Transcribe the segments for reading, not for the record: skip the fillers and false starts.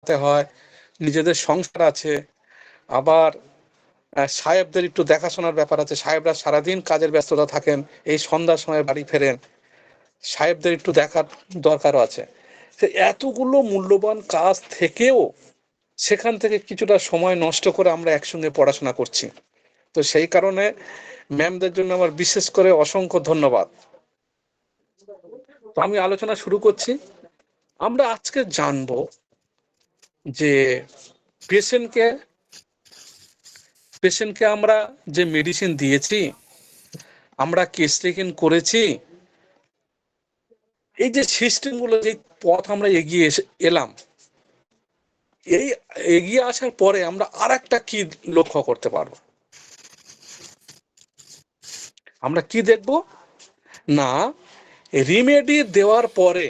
থাকতে হয়, নিজেদের সংসার আছে, আবার সাহেবদের একটু দেখাশোনার ব্যাপার আছে। সাহেবরা সারাদিন কাজের ব্যস্ততা থাকেন, এই সন্ধ্যার সময় বাড়ি ফেরেন, সাহেবদের একটু দেখার দরকারও আছে। এতগুলো মূল্যবান কাজ থেকেও সেখান থেকে কিছুটা সময় নষ্ট করে আমরা একসঙ্গে পড়াশোনা করছি। তো সেই কারণে ম্যামদের জন্য আমার বিশেষ করে অসংখ্য ধন্যবাদ। তো আমি আলোচনা শুরু করছি। আমরা আজকে জানবো যে পেশেন্টকে আমরা যে মেডিসিন দিয়েছি, আমরা কেস টেকিং করেছি, এই যে সিস্টেমগুলো, যে পথ আমরা এগিয়ে এলাম, এই এগিয়ে আসার পরে আমরা আর একটা কি লক্ষ্য করতে পারবো, আমরা কি দেখব না, রিমেডি দেওয়ার পরে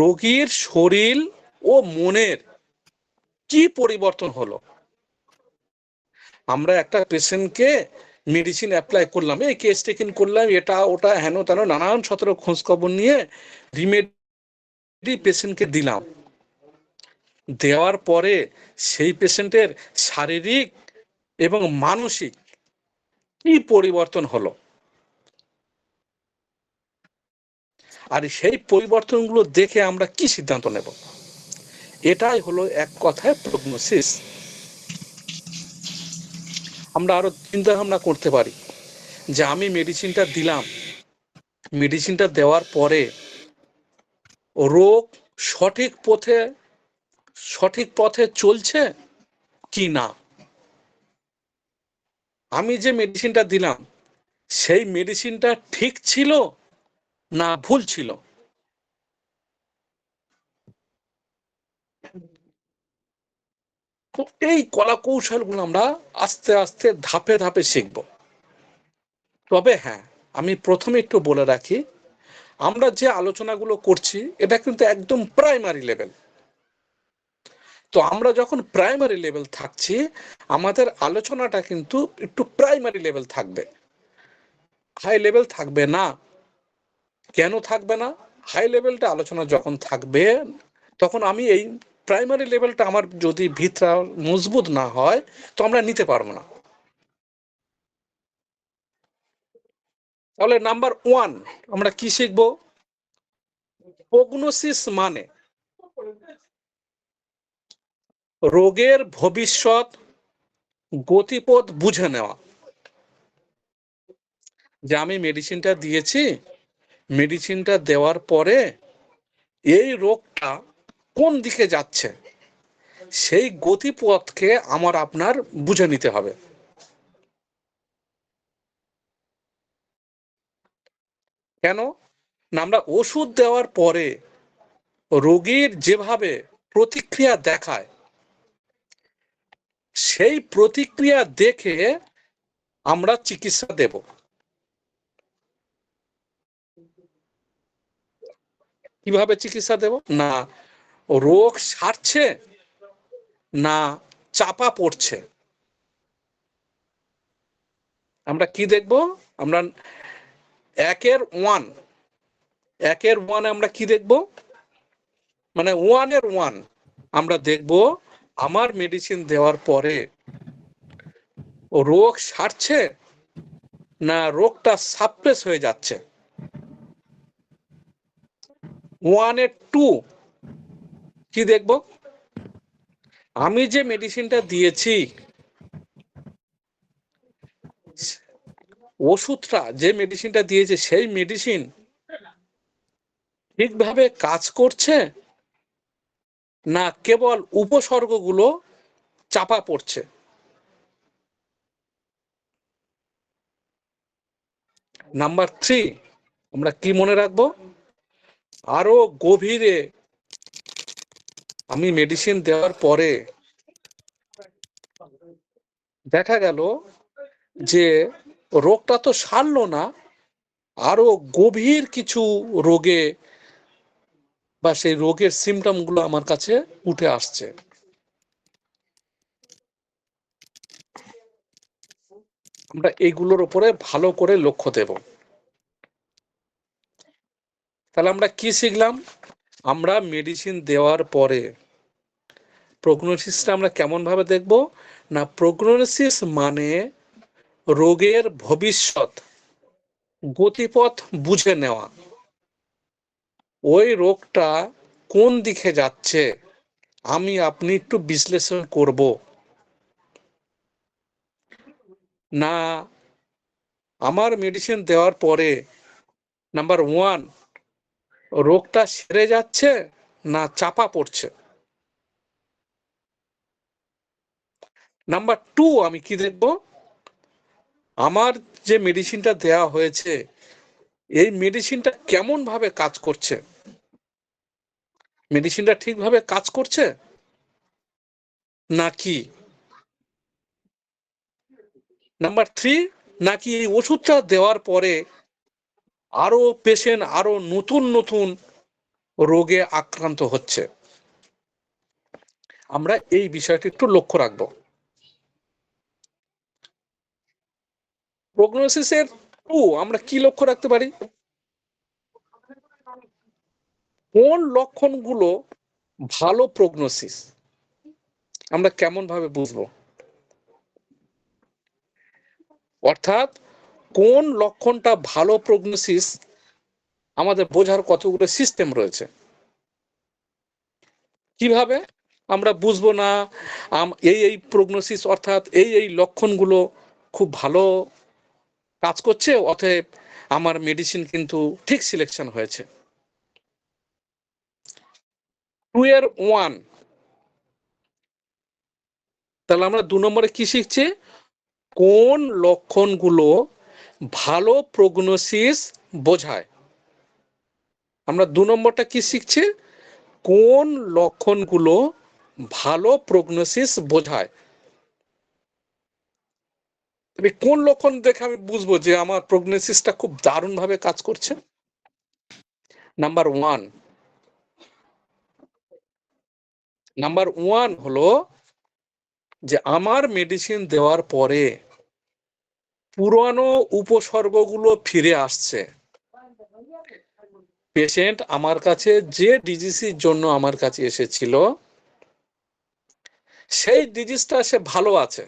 রোগীর শরীর ও মনের কি পরিবর্তন হলো। আমরা একটা পেশেন্টকে মেডিসিন অ্যাপ্লাই করলাম, এই কেস টেকিং করলাম, এটা ওটা হেন তেন নানান সতেরো খোঁজ খবর নিয়ে রিমেডি পেশেন্টকে দিলাম। দেওয়ার পরে সেই পেশেন্টের শারীরিক এবং মানসিক কি পরিবর্তন হলো, আর সেই পরিবর্তনগুলো দেখে আমরা কি সিদ্ধান্ত নেব, এটাই হলো এক কথায় প্রগনোসিস। আমরা আরো চিন্তা ভাবনা করতে পারি যে আমি মেডিসিনটা দিলাম, মেডিসিনটা দেওয়ার পরে রোগ সঠিক পথে চলছে কি না, আমি যে মেডিসিনটা দিলাম সেই মেডিসিনটা ঠিক ছিল না ভুল ছিল। তো এই কলা কৌশলগুলো আমরা আস্তে আস্তে ধাপে ধাপে শিখব। তবে হ্যাঁ, আমি প্রথমে একটু বলে রাখি, আমরা যে আলোচনাগুলো করছি এটা কিন্তু একদম প্রাইমারি লেভেল। তো আমরা যখন প্রাইমারি লেভেল থাকছি, আমাদের আলোচনাটা কিন্তু একটু প্রাইমারি লেভেল থাকবে, হাই লেভেল থাকবে না। কেন থাকবে না? হাই লেভেলটা আলোচনা যখন থাকবে, তখন আমি এই প্রাইমারি লেভেলটা আমার যদি ভিতটা মজবুত না হয়, তো আমরা নিতে পারবো না। তাহলে নাম্বার 1 আমরা কি শিখব? প্রগনোসিস মানে রোগের ভবিষ্যৎ গতিপথ বুঝে নেওয়া। যে আমি মেডিসিনটা দিয়েছি, মেডিসিনটা দেওয়ার পরে এই রোগটা কোন দিকে যাচ্ছে, সেই গতিপথকে আমার আপনার বুঝে নিতে হবে। কেন না, আমরা ওষুধ দেওয়ার পরে রোগীর যেভাবে প্রতিক্রিয়া দেখায়, সেই প্রতিক্রিয়া দেখে আমরা চিকিৎসা দেব। কিভাবে চিকিৎসা দেব না, রোগ সারছে না চাপা পড়ছে, আমরা কি দেখব? আমরা একের ওয়ান আমরা কি দেখব, মানে 1 আমরা দেখব আমার মেডিসিন দেওয়ার পরে রোগ সারছে না রোগটা সাপ্রেস হয়ে যাচ্ছে। 2 কি দেখব, আমি যে মেডিসিনটা দিয়েছি, ওষুধটা যে মেডিসিনটা দিয়েছে, সেই মেডিসিন ঠিকভাবে কাজ করছে না কেবল উপসর্গগুলো চাপা পড়ছে। নাম্বার 3 আমরা কি মনে রাখবো, আরো গভীরে আমি মেডিসিন দেওয়ার পরে দেখা গেল যে রোগটা তো সারলো না, আরো গভীর কিছু রোগে বা সেই রোগের সিমটম গুলো আমার কাছে উঠে আসছে। আমরা এইগুলোর উপরে ভালো করে লক্ষ্য দেব। তাহলে আমরা কি শিখলাম আমরা মেডিসিন দেওয়ার পরে প্রগনোসিসটা আমরা কেমন ভাবে দেখব না, প্রগনোসিস মানে রোগের ভবিষ্যৎ গতিপথ বুঝে নেওয়া, ওই রোগটা কোন দিকে যাচ্ছে আমি আপনি একটু বিশ্লেষণ করব না। আমার মেডিসিন দেওয়ার পরে নাম্বার 1 রোগটা সেরে যাচ্ছে না চাপা পড়ছে। নাম্বার 2 আমি কি দেখব, আমার যে মেডিসিনটা দেওয়া হয়েছে এই মেডিসিনটা কেমন ভাবে কাজ করছে, মেডিসিনটা ঠিকভাবে কাজ করছে নাকি। নাম্বার 3 নাকি এই ওষুধটা দেওয়ার পরে আরো পেশেন্ট আরো নতুন নতুন রোগে আক্রান্ত হচ্ছে। আমরা এই বিষয়টা একটু লক্ষ্য রাখব। প্রগনোসিসের 2 আমরা কি লক্ষ্য রাখতে পারি, কোন লক্ষণগুলো ভালো প্রগনোসিস আমরা কেমন ভাবে বুঝবো, অর্থাৎ কোন লক্ষণটা ভালো প্রগনোসিস আমাদের বোঝার কতগুলো সিস্টেম রয়েছে। কিভাবে আমরা বুঝবো না এই প্রগনোসিস অর্থাৎ এই লক্ষণগুলো খুব ভালো কাজ করছে, অতএব আমার মেডিসিন কিন্তু ঠিক সিলেকশন হয়েছে। 2 এর 1 তাহলে আমরা 2 নম্বরে কি শিখছি, কোন লক্ষণগুলো ভালো প্রগনোসিস বোঝায়। আমরা 2 নম্বরটা কি শিখছি, কোন লক্ষণগুলো ভালো প্রগনোসিস বোঝায়। তবে কোন লক্ষণ দেখে আমি বুঝবো যে আমার প্রগনোসিসটা খুব দারুণ ভাবে কাজ করছে। নাম্বার 1 হলো যে আমার মেডিসিন দেওয়ার পরে পুরানো উপসর্গগুলো ফিরে আসছে। পেশেন্ট আমার কাছে যে ডিজিজের জন্য আমার কাছে এসেছিল সেই ডিজিজটা সে ভালো আছে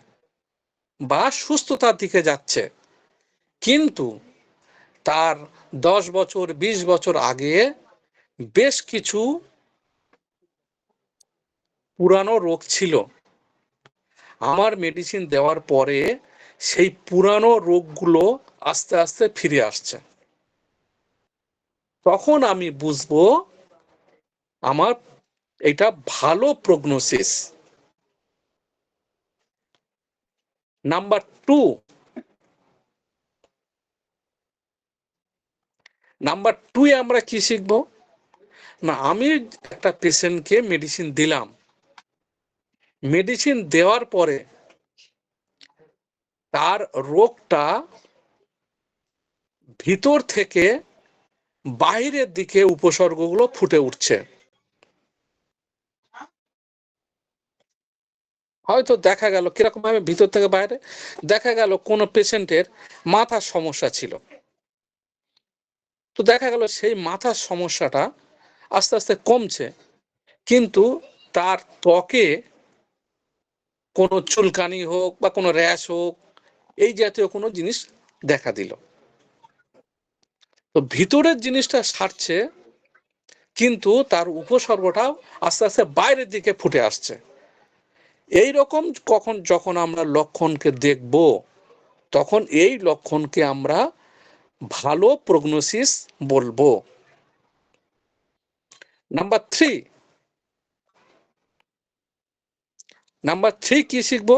বা সুস্থতার দিকে যাচ্ছে, কিন্তু তার 10 বছর 20 বছর আগে বেশ কিছু পুরানো রোগ ছিল, আমার মেডিসিন দেওয়ার পরে সেই পুরানো রোগগুলো আস্তে আস্তে ফিরে আসছে। তখন আমি বুঝবো আমার এটা ভালো প্রগনোসিস। নাম্বার 2 এ আমরা কি শিখবো না, আমি একটা পেশেন্টকে মেডিসিন দিলাম, মেডিসিন দেওয়ার পরে তার রোগটা ভিতর থেকে বাইরের দিকে উপসর্গগুলো ফুটে উঠছে। হয়তো দেখা গেল কিরকম ভাবে ভিতর থেকে বাইরে, দেখা গেল কোন পেশেন্টের মাথার সমস্যা ছিল, তো দেখা গেল সেই মাথার সমস্যাটা আস্তে আস্তে কমছে, কিন্তু তার ত্বকে কোনো চুলকানি হোক বা কোনো র্যাশ হোক এই জাতীয় কোনো জিনিস দেখা দিল। তো ভিতরের জিনিসটা সারছে কিন্তু তার উপসর্গটাও আস্তে আস্তে বাইরের দিকে ফুটে আসছে। এই রকম যখন আমরা লক্ষণকে দেখব তখন এই লক্ষণকে আমরা ভালো প্রগনোসিস বলবো। নাম্বার 3 কি শিখবো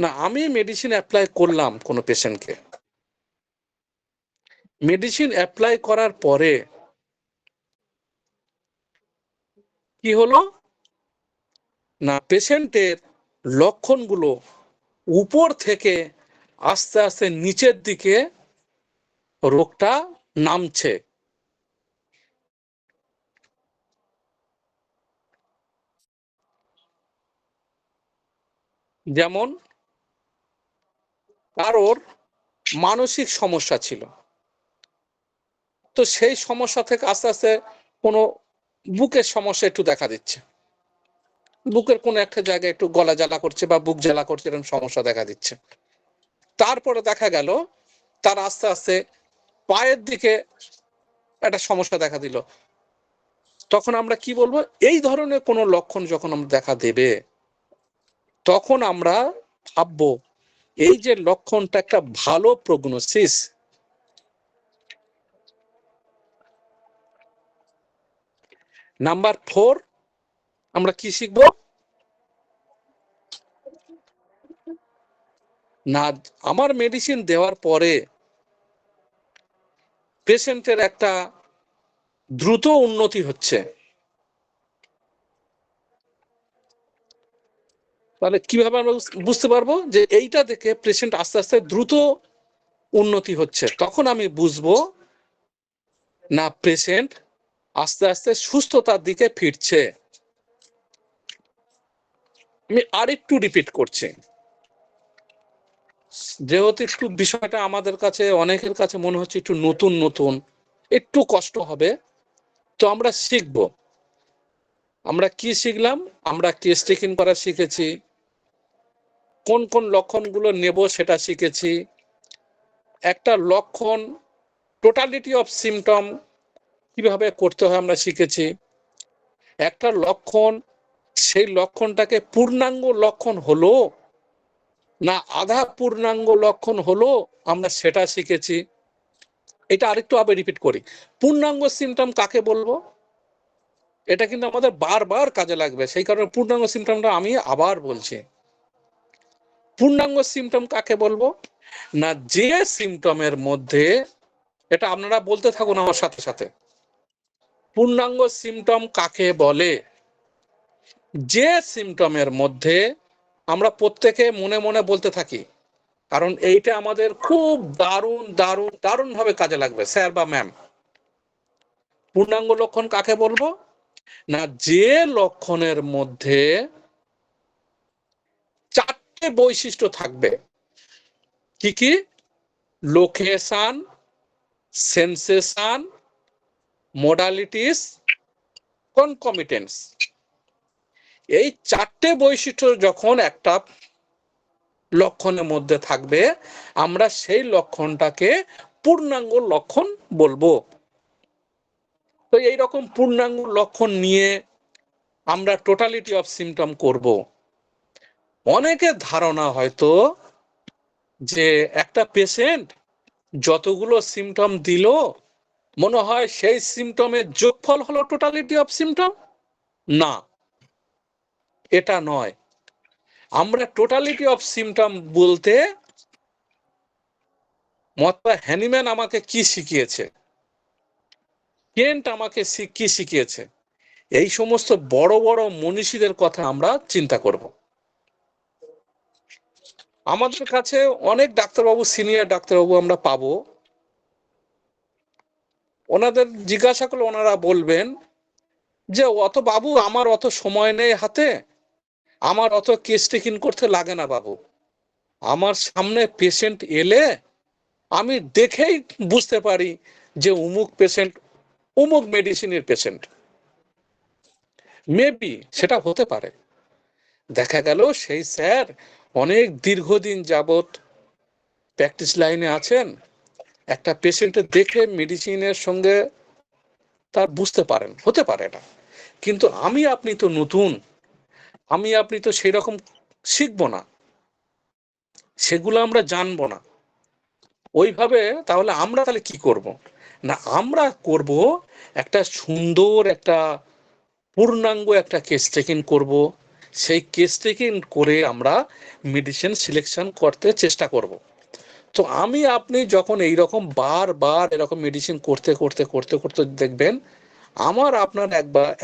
না, আমি মেডিসিন অ্যাপ্লাই করলাম কোনো পেশেন্টকে, মেডিসিন অ্যাপ্লাই করার পরে কি হলো না, পেশেন্টের লক্ষণগুলো উপর থেকে আস্তে আস্তে নিচের দিকে রোগটা নামছে। যেমন কারোর মানসিক সমস্যা ছিল, তো সেই সমস্যা থেকে আস্তে আস্তে কোনো বুকের সমস্যা একটু দেখা দিচ্ছে, বুকের কোন একটা জায়গায় একটু গলা জ্বালা করছে বা বুক জ্বালা করছে, এরকম সমস্যা দেখা দিচ্ছে। তারপরে দেখা গেল তার আস্তে আস্তে পায়ের দিকে একটা সমস্যা দেখা দিল। তখন আমরা কি বলবো, এই ধরনের কোন লক্ষণ যখন আমরা দেখা দেবে, তখন আমরা ভাববো এই যে লক্ষণটা একটা ভালো প্রগনোসিস। নাম্বার 4 আমরা কি শিখবো না, আমার মেডিসিন দেওয়ার পরে পেশেন্টের একটা দ্রুত উন্নতি হচ্ছে, তাহলে কিভাবে আমরা বুঝতে পারবো যে এইটা দেখে পেশেন্ট আস্তে আস্তে দ্রুত উন্নতি হচ্ছে? তখন আমি বুঝবো না পেশেন্ট আস্তে আস্তে সুস্থতার দিকে ফিরছে। আমি আরেকটু রিপিট করছি, যেহেতু একটু বিষয়টা আমাদের কাছে অনেকের কাছে মনে হচ্ছে একটু নতুন নতুন, একটু কষ্ট হবে, তো আমরা শিখব। আমরা কি শিখলাম? আমরা কেস টেকিং করা শিখেছি, কোন কোন লক্ষণগুলো নেব সেটা শিখেছি, একটা লক্ষণ টোটালিটি অফ সিমটম কিভাবে করতে হয় আমরা শিখেছি, একটা লক্ষণ সেই লক্ষণটাকে পূর্ণাঙ্গ লক্ষণ হলো না আধা পূর্ণাঙ্গ লক্ষণ হলো আমরা সেটা শিখেছি। এটা আরেকটু আবার রিপিট করি, পূর্ণাঙ্গ সিমটম কাকে বলবো, এটা কিন্তু আমাদের বারবার কাজে লাগবে, সেই কারণে পূর্ণাঙ্গ সিমটমটা আমি আবার বলছি। পূর্ণাঙ্গ সিমটম কাকে বলবো না, যে সিমটমের মধ্যে, এটা আপনারা বলতে থাকুন আমার সাথে সাথে, পূর্ণাঙ্গ সিমটম কাকে বলে, যে সিমটমের মধ্যে আমরা প্রত্যেকে মনে মনে বলতে থাকি, কারণ এইটা আমাদের খুব দারুণ দারুণ দারুণ ভাবে কাজে লাগবে স্যার বা ম্যাম। পূর্ণাঙ্গ লক্ষণ কাকে বলবো না, যে লক্ষণের মধ্যে 4টে বৈশিষ্ট্য থাকবে। কি কি? Location, sensation, modalities, concomitance. এই 4টে বৈশিষ্ট্য যখন একটা লক্ষণের মধ্যে থাকবে, আমরা সেই লক্ষণটাকে পূর্ণাঙ্গ লক্ষণ বলবো। তো এইরকম পূর্ণাঙ্গ লক্ষণ নিয়ে আমরা টোটালিটি অফ সিমটম করব। অনেকের ধারণা হয়তো যে একটা পেশেন্ট যতগুলো সিমটম দিল মনে হয় সেই সিমটমের যোগফল হলো টোটালিটি অফ সিমটম। না, এটা নয়। আমরা টোটালিটি অফ সিমটম বলতে মহাত্মা হ্যানিম্যান আমাকে কি শিখিয়েছে, কেন্ট আমাকে কি শিখিয়েছে, এই সমস্ত বড় বড় মনীষীদের কথা আমরা চিন্তা করব। আমাদের কাছে অনেক ডাক্তারবাবু, সিনিয়র ডাক্তারবাবু আমরা পাবো, ওনাদের জিজ্ঞাসা করলে ওনারা বলবেন যে অত বাবু আমার অত সময় নেই হাতে, আমার অত কেস টেকিং করতে লাগে না বাবু, আমার সামনে পেশেন্ট এলে আমি দেখেই বুঝতে পারি যে অমুক পেশেন্ট অমুক মেডিসিনের পেশেন্ট। মেবি সেটা হতে পারে, দেখা গেল সেই স্যার অনেক দীর্ঘদিন যাবত প্র্যাকটিস লাইনে আছেন, একটা পেশেন্টের দেখে মেডিসিনের সঙ্গে তার বুঝতে পারেন, হতে পারে এটা। কিন্তু আমি আপনি তো নতুন, আমি আপনি তো সেই রকম শিখবো না, সেগুলো আমরা জানবো না ওইভাবে। তাহলে কি করব না, আমরা করব একটা সুন্দর একটা পূর্ণাঙ্গ একটা কেস টেকিং করব। সেই কেস টেকিং করে আমরা মেডিসিন সিলেকশন করতে চেষ্টা করব। তো আমি আপনি যখন এইরকম বারবার এরকম মেডিসিন করতে করতে করতে করতে দেখবেন আমার আপনার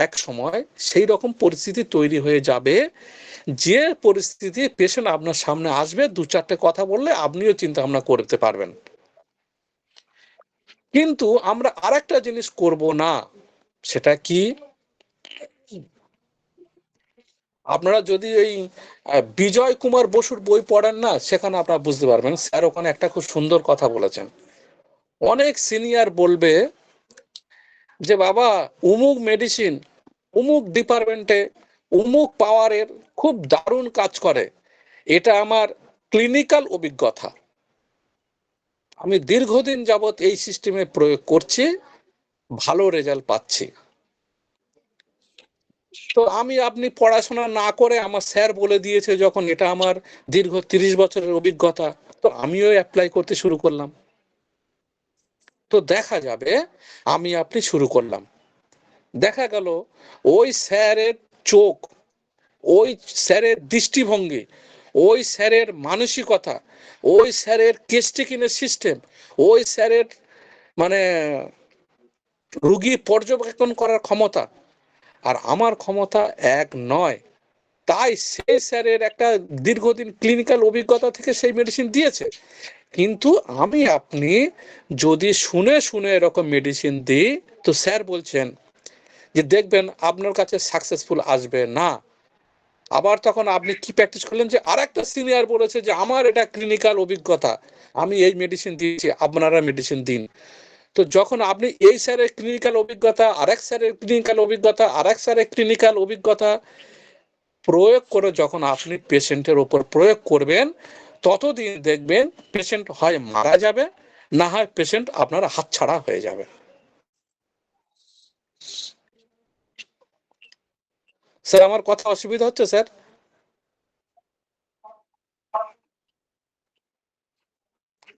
এক সময় সেই রকম পরিস্থিতি তৈরি হয়ে যাবে, যে পরিস্থিতি পেশেন্ট আপনার সামনে আসবে, 2-4টে কথা বললে আপনিও চিন্তা ভাবনা করতে পারবেন। কিন্তু আমরা আরেকটা জিনিস করব না, সেটা কি, আপনারা যদি এই বিজয় কুমার বসুর বই পড়েন না, সেখানে আপনারা বুঝতে পারবেন স্যার ওখানে একটা খুব সুন্দর কথা বলেছেন। অনেক সিনিয়র বলবে যে বাবা অমুক মেডিসিন অমুক ডিপার্টমেন্টে অমুক পাওয়ারের খুব দারুণ কাজ করে, এটা আমার ক্লিনিক্যাল অভিজ্ঞতা, আমি দীর্ঘদিন যাবত এই সিস্টেমে প্রয়োগ করছি, ভালো রেজাল্ট পাচ্ছি। তো আমি আপনি পড়াশোনা না করে আমার স্যার বলে দিয়েছে যখন, এটা আমার দীর্ঘ 30 বছরের অভিজ্ঞতা, তো আমিও অ্যাপ্লাই করতে শুরু করলাম। তো দেখা যাবে আমি আপনি শুরু করলাম, দেখা গেল ওই স্যারের চোখ, ওই স্যারের দৃষ্টিভঙ্গি, ওই স্যারের মানসিকতা, ওই স্যারের কেস টেকিংয়ের সিস্টেম, ওই স্যারের মানে রুগী পর্যবেক্ষণ করার ক্ষমতা আর আমার ক্ষমতা এক নয়। তাই সেই স্যারের একটা দীর্ঘদিন ক্লিনিক্যাল অভিজ্ঞতা থেকে সেই মেডিসিন দিয়েছে। কিন্তু আমি আপনি যদি শুনে শুনে এরকম মেডিসিন দিই, তো স্যার বলছেন যে দেখবেন আপনার কাছে সাকসেসফুল আসবে না। আবার তখন আপনি কি প্র্যাকটিস করলেন, যে আর একটা সিনিয়র বলেছে যে আমার এটা ক্লিনিক্যাল অভিজ্ঞতা, আমি এই মেডিসিন দিয়েছি, আপনারা মেডিসিন দিন। তো যখন আপনি এই স্যারের ক্লিনিক্যাল অভিজ্ঞতা, আরেক স্যারের ক্লিনিক্যাল অভিজ্ঞতা, আরেক স্যারের ক্লিনিক্যাল অভিজ্ঞতা প্রয়োগ করে যখন আপনি পেশেন্টের উপর প্রয়োগ করবেন, ততদিন দেখবেন পেশেন্ট হয় মারা যাবে, না হয় পেশেন্ট আপনার হাতছাড়া হয়ে যাবে। স্যার আমার কথা অসুবিধা হচ্ছে স্যার?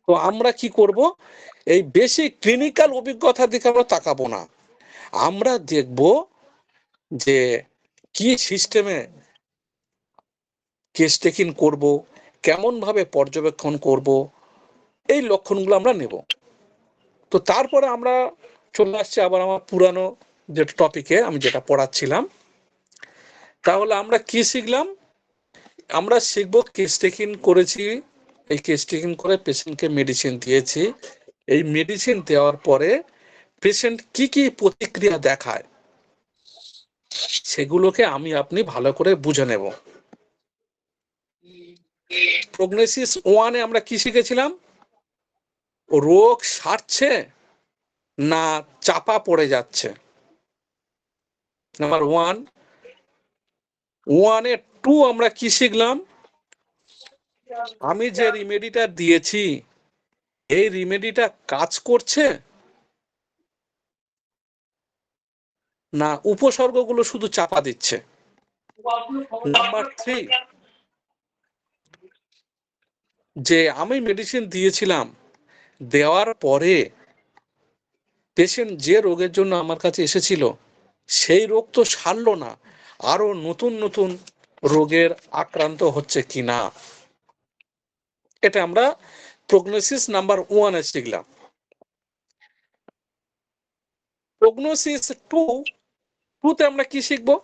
তো আমরা কি করব, এই বেশি ক্লিনিক্যাল অভিজ্ঞতার দিকে আমরা তাকাবো না, আমরা দেখব যে কি সিস্টেমে কেস টেকিং করব, কেমন ভাবে পর্যবেক্ষণ করব, এই লক্ষণগুলো আমরা নেব। তো তারপরে আমরা চলে আসছি আবার আমার পুরানো যে টপিকে আমি যেটা পড়াচ্ছিলাম। তাহলে আমরা কি শিখলাম, আমরা শিখব কেস টেকিং করেছি, এই কেস টেকিং করে পেশেন্টকে মেডিসিন দিয়েছি, এই মেডিসিন দেওয়ার পরে পেশেন্ট কি কি প্রতিক্রিয়া দেখায় সেগুলোকে আমি আপনি ভালো করে বুঝে নেব। প্রগনোসিস 1-এ আমরা কি শিখেছিলাম, রোগ সারছে না চাপা পড়ে যাচ্ছে। নাম্বার 1-এ 2 আমরা কি শিখলাম, আমি যে রিমেডিটা দিয়েছি এই রিমেডিটা কাজ করছে না উপসর্গগুলো শুধু চাপা দিচ্ছে। নাম্বার 3, যে আমি মেডিসিন দিয়েছিলাম, দেওয়ার পরে পেশেন্ট যে রোগের জন্য আমার কাছে এসেছিল সেই রোগ তো সারলো না, আরো নতুন নতুন রোগের আক্রান্ত হচ্ছে কিনা, এটা আমরা প্রগনোসিস নাম্বার 1-এ শিখলাম। প্রগনোসিস 2-তে আমরা কি শিখবো,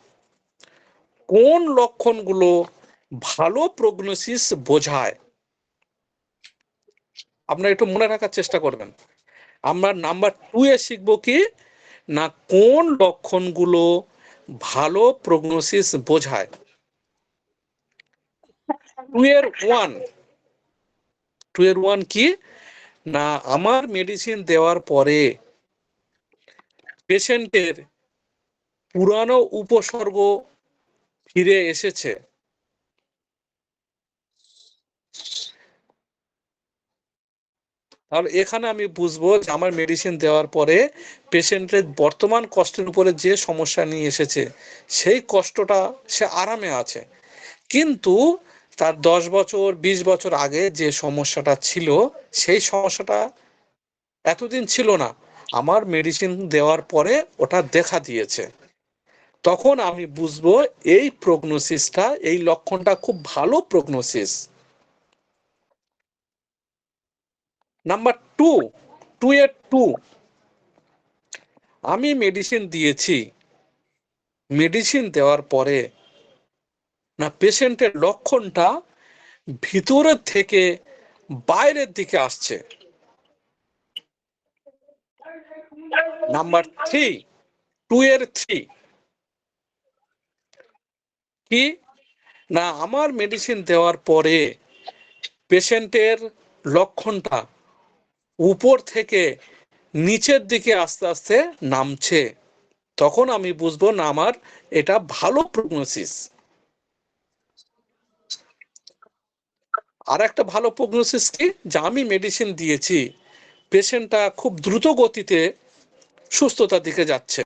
কোন লক্ষণগুলো ভালো প্রগনোসিস বোঝায়। আপনারা একটু মনে রাখার চেষ্টা করবেন। আমরা নাম্বার 2-এ শিখবো কি না, কোন লক্ষণগুলো ভালো প্রগনোসিস বোঝায়। 2-এর 1 কি না, আমার মেডিসিন দেওয়ার পরে পেশেন্টের পুরানো উপসর্গ ফিরে এসেছে, তাহলে এখানে আমি বুঝবো যে আমার মেডিসিন দেওয়ার পরে পেশেন্টের বর্তমান কষ্টের উপরে যে সমস্যা নিয়ে এসেছে সেই কষ্টটা সে আরামে আছে, কিন্তু তার 10 বছর 20 বছর আগে যে সমস্যাটা ছিল সেই সমস্যাটা এতদিন ছিল না, আমার মেডিসিন দেওয়ার পরে ওটা দেখা দিয়েছে। তখন আমি বুঝবো এই প্রগনোসিসটা, এই লক্ষণটা খুব ভালো প্রগনোসিস। নাম্বার 2, আমি মেডিসিন দিয়েছি, মেডিসিন দেওয়ার পরে না পেশেন্টের লক্ষণটা ভিতরের থেকে বাইরের দিকে আসছে। নাম্বার 3, কি না, আমার মেডিসিন দেওয়ার পরে পেশেন্টের লক্ষণটা উপর থেকে নিচের দিকে আস্তে আস্তে নামছে, তখন আমি বুঝবো না আমার এটা ভালো প্রগনোসিস। আর একটা ভালো প্রগনোসিস কি, যে আমি মেডিসিন দিয়েছি, পেশেন্টটা খুব দ্রুত গতিতে সুস্থতার দিকে যাচ্ছে।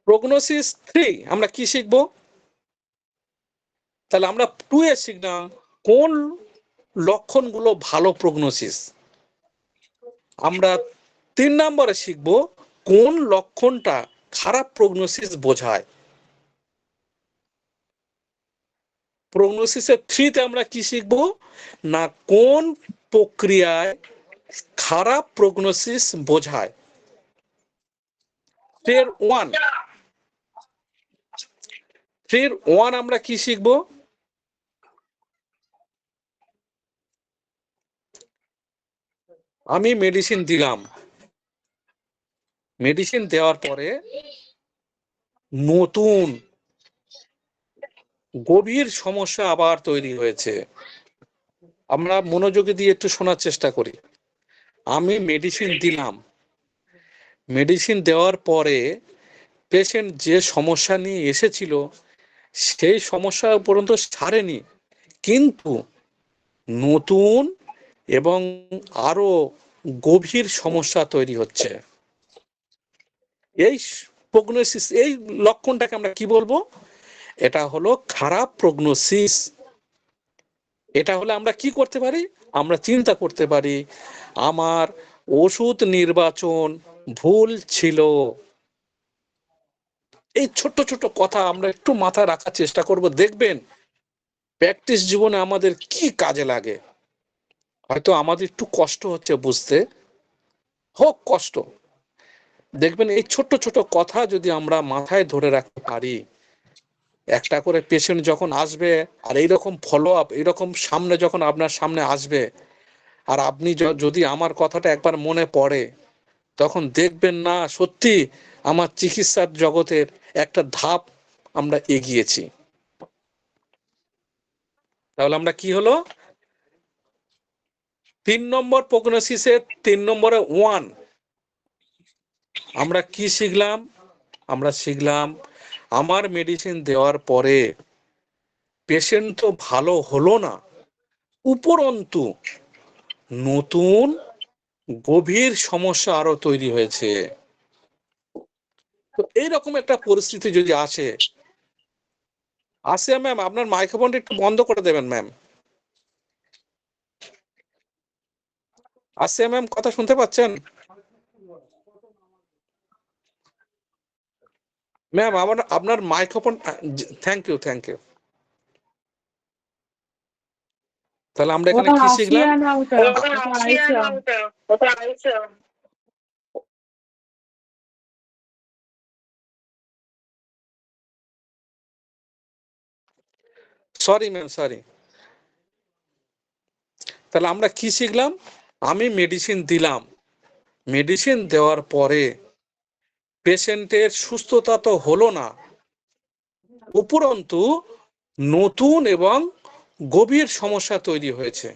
প্রগনোসিস 3 আমরা কি শিখবো? তাহলে আমরা 2 এ শিখলাম কোন লক্ষণগুলো ভালো প্রগনোসিস। আমরা 3 নম্বরে শিখবো কোন লক্ষণটা খারাপ প্রগনোসিস বোঝায়। প্রগনোসিসের 3 তে আমরা কি শিখবো না, কোন প্রক্রিয়ায় খারাপ প্রগনোসিস বোঝায়। ফের 1 আমরা কি শিখবো? আমি মেডিসিন দিলাম, মেডিসিন দেওয়ার পরে নতুন গভীর সমস্যা আবার তৈরি হয়েছে। আমরা মনোযোগী দিয়ে একটু শোনার চেষ্টা করি। আমি মেডিসিন দিলাম, মেডিসিন দেওয়ার পরে পেশেন্ট যে সমস্যা নিয়ে এসেছিল সেই সমস্যা পর্যন্ত ছাড়েনি, কিন্তু নতুন এবং আরো গভীর সমস্যা তৈরি হচ্ছে। এই প্রগনোসিস, এই লক্ষণটাকে আমরা কি বলবো? এটা হলো খারাপ প্রগনোসিস। এটা হলে আমরা কি করতে পারি? আমরা চিন্তা করতে পারি আমার ওষুধ নির্বাচন ভুল ছিল। এই ছোট্ট ছোট্ট কথা আমরা একটু মাথায় রাখার চেষ্টা করব, দেখবেন প্র্যাকটিস জীবনে আমাদের কি কাজে লাগে। হয়তো আমাদের একটু কষ্ট হচ্ছে বুঝতে, হোক কষ্ট, দেখবেন এই ছোট্ট ছোট্ট কথা যদি আমরা মাথায় ধরে রাখতে পারি, একটা করে পেশেন্ট যখন আসবে আর এইরকম ফলো আপ এইরকম সামনে যখন আপনার সামনে আসবে, আর আপনি যদি আমার কথাটা একবার মনে পড়ে, তখন দেখবেন না সত্যি আমার চিকিৎসার জগতের একটা ধাপ আমরা এগিয়েছি। তাহলে আমরা কি হলো, 3 নম্বর প্রগনোসিসের 3 নম্বরে 1 আমরা কি শিখলাম? আমরা শিখলাম আমার মেডিসিন দেওয়ার পরে পেশেন্ট তো ভালো হলো না, উপরন্তু নতুন গভীর সমস্যা আরো তৈরি হয়েছে। তো এইরকম একটা পরিস্থিতি যদি আসে, আসিয়া ম্যাম আপনার মাইক্রোফোনটা একটু বন্ধ করে দেবেন ম্যাম। আসিয়া ম্যাম কথা শুনতে পাচ্ছেন? ম্যাম আপনার microphone, thank you thank you. তাহলে আমরা এখানে কি শিখলাম? Sorry ma'am sorry. তাহলে আমরা কি শিখলাম? আমি মেডিসিন দিলাম, মেডিসিন দেওয়ার পরে পেশেন্টের সুস্থতা তো হলো না, উপরন্তু নতুন এবং গভীর সমস্যা তৈরি হয়েছে।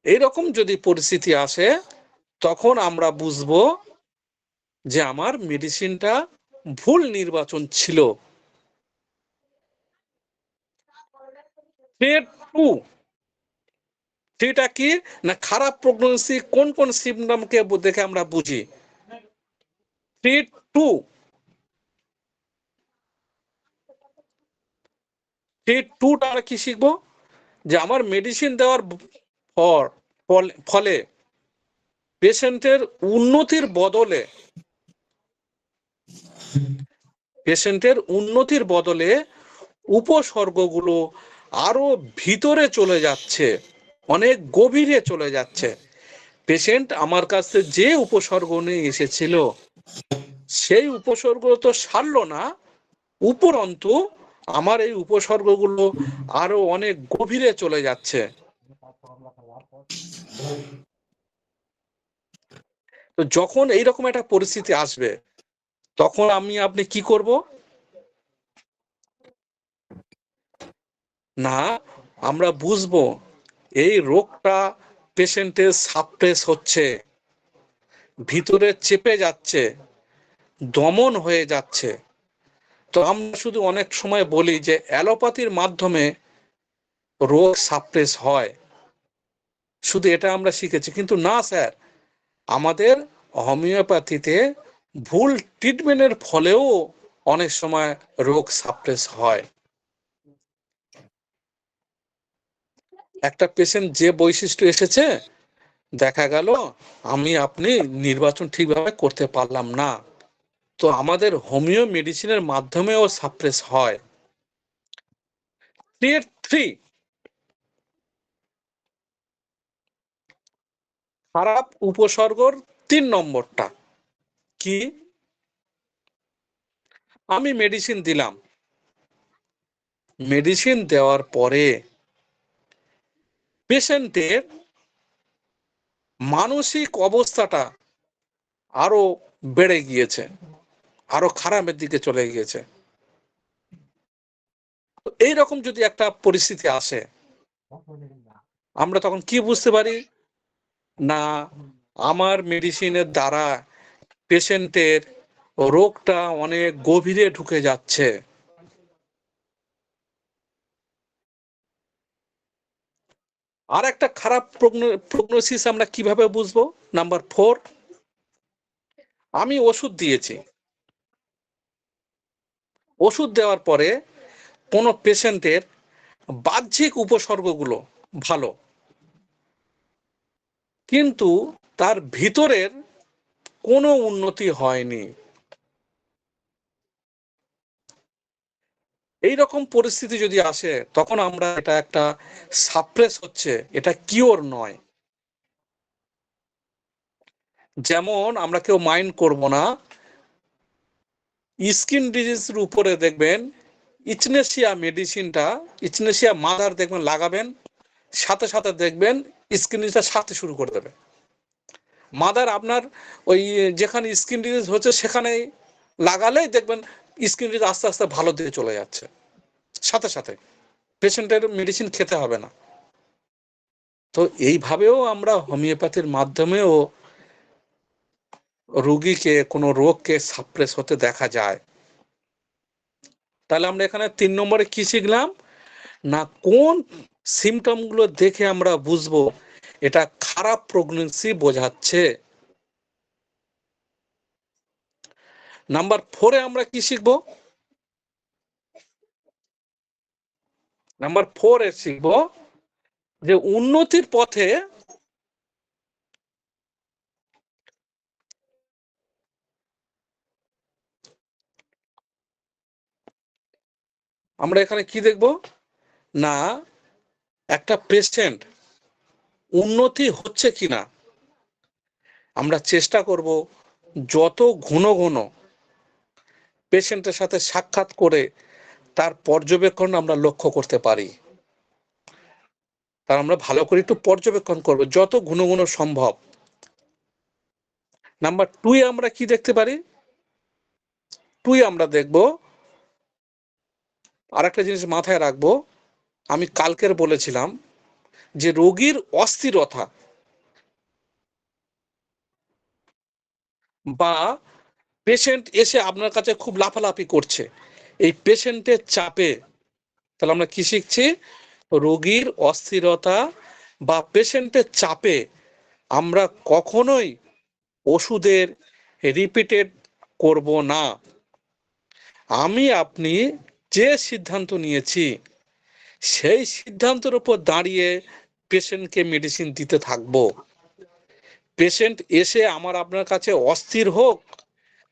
এইরকম যদি পরিস্থিতি আসে, তখন আমরা বুঝবো যে আমার মেডিসিনটা ভুল নির্বাচন ছিল। গ্রেড 2 সেটা কি না, খারাপ প্রগনোসিস কোন কোন সিমটমকে দেখে আমরা বুঝি। গ্রেড 2 গ্রেড 2 টা আমরা কি শিখবো? যে আমার মেডিসিন দেওয়ার পর ফলে পেশেন্টের উন্নতির বদলে, পেশেন্টের উন্নতির বদলে উপসর্গগুলো আরো ভিতরে চলে যাচ্ছে, অনেক গভীরে চলে যাচ্ছে। পেশেন্ট আমার কাছে যে উপসর্গ নিয়ে এসেছিল সেই উপসর্গ তো সারলো না, উপরন্তু আমার এই উপসর্গগুলো আরো অনেক গভীরে চলে যাচ্ছে। তো যখন এইরকম একটা পরিস্থিতি আসবে, তখন আপনি কি করব? না, আমরা বুঝবো এই রোগটা পেশেন্টের সাপ্রেস হচ্ছে, ভিতরে চেপে যাচ্ছে, দমন হয়ে যাচ্ছে। তো আমরা শুধু অনেক সময় বলি যে অ্যালোপ্যাথির মাধ্যমে রোগ সাপ্রেস হয়, শুধু এটা আমরা শিখেছি, কিন্তু না স্যার, আমাদের হোমিওপ্যাথিতে ভুল ট্রিটমেন্টের ফলেও অনেক সময় রোগ সাপ্রেস হয়। একটা পেশেন্ট যে বৈশিষ্ট্য এসেছে, দেখা গেল আমি আপনি নির্বাচন ঠিকভাবে করতে পারলাম না, তো আমাদের হোমিও মেডিসিনের মাধ্যমেও সাপ্রেস হয়। টিয়ার 3, খারাপ উপসর্গর 3 নম্বরটা কি? আমি মেডিসিন দিলাম, মেডিসিন দেওয়ার পরে পেশেন্টের মানসিক অবস্থাটা আরো বেড়ে গিয়েছে, আরো খারাপের দিকে চলে গিয়েছে। এইরকম যদি একটা পরিস্থিতি আসে, আমরা তখন কি বুঝতে পারি? না, আমার মেডিসিনের দ্বারা পেশেন্টের রোগটা অনেক গভীরে ঢুকে যাচ্ছে। আর একটা খারাপ প্রগনোসিস আমরা কিভাবে বুঝবো? নাম্বার 4, আমি ওষুধ দিয়েছি, ওষুধ দেওয়ার পরে কোনো পেশেন্টের বাহ্যিক উপসর্গগুলো ভালো, কিন্তু তার ভিতরের কোনো উন্নতি হয়নি। এইরকম পরিস্থিতি যদি আসে, তখন আমরা এটা একটা সাপ্রেস হচ্ছে, এটা কিওর নয়। যেমন আমরা কেউ মাইন্ড করব না, স্কিন ডিজিজের উপরে দেখবেন ইচনেশিয়া মেডিসিনটা, ইচনেশিয়া মাদার দেখবেন লাগাবেন, সাথে সাথে দেখবেন স্কিন ডিজিজটা সারতে শুরু করে দেবে। মাদার আপনার ওই যেখানে স্কিন ডিজিজ হচ্ছে সেখানেই লাগালেই দেখবেন স্কিন ডিজিজ আস্তে আস্তে ভালো দিকে চলে যাচ্ছে, সাথে সাথে পেশেন্টের মেডিসিন খেতে হবে না। তো এইভাবেও আমরা হোমিওপ্যাথির মাধ্যমেও রোগীকে, কোনো রোগকে সাপ্রেস হতে দেখা যায়। তাহলে আমরা এখানে 3 নম্বরে কি শিখলাম? না, কোন সিমটম গুলো দেখে আমরা বুঝবো এটা খারাপ প্রগনেন্সি বোঝাচ্ছে। নাম্বার 4 এ আমরা কি শিখবো? নাম্বার 4 এ শিখবো যে উন্নতির পথে আমরা এখানে কি দেখব? না, একটা পেশেন্ট উন্নতি হচ্ছে কিনা আমরা চেষ্টা করব যত ঘন ঘন পেশেন্টের সাথে সাক্ষাৎ করে তার পর্যবেক্ষণ আমরা লক্ষ্য করতে পারি, তার আমরা ভালো করে একটু পর্যবেক্ষণ করব যত ঘন ঘন সম্ভব। নাম্বার 2 এ আমরা কি দেখতে পারি? 2 এ আমরা দেখব, আর একটা জিনিস মাথায় রাখবো, আমি কালকের বলেছিলাম যে রোগীর অস্থিরতা বা পেশেন্ট এসে আপনার কাছে খুব লাফালাফি করছে, এই পেশেন্টের চাপে, তাহলে আমরা কি শিখছি? রোগীর অস্থিরতা বা পেশেন্টের চাপে আমরা কখনোই ওষুধের রিপিটেড করব না। আমি আপনি যে সিদ্ধান্ত নিয়েছি সেই সিদ্ধান্তের উপর দাঁড়িয়ে পেশেন্টকে মেডিসিন দিতে থাকবো। পেশেন্ট এসে আমার আপনার কাছে অস্থির হোক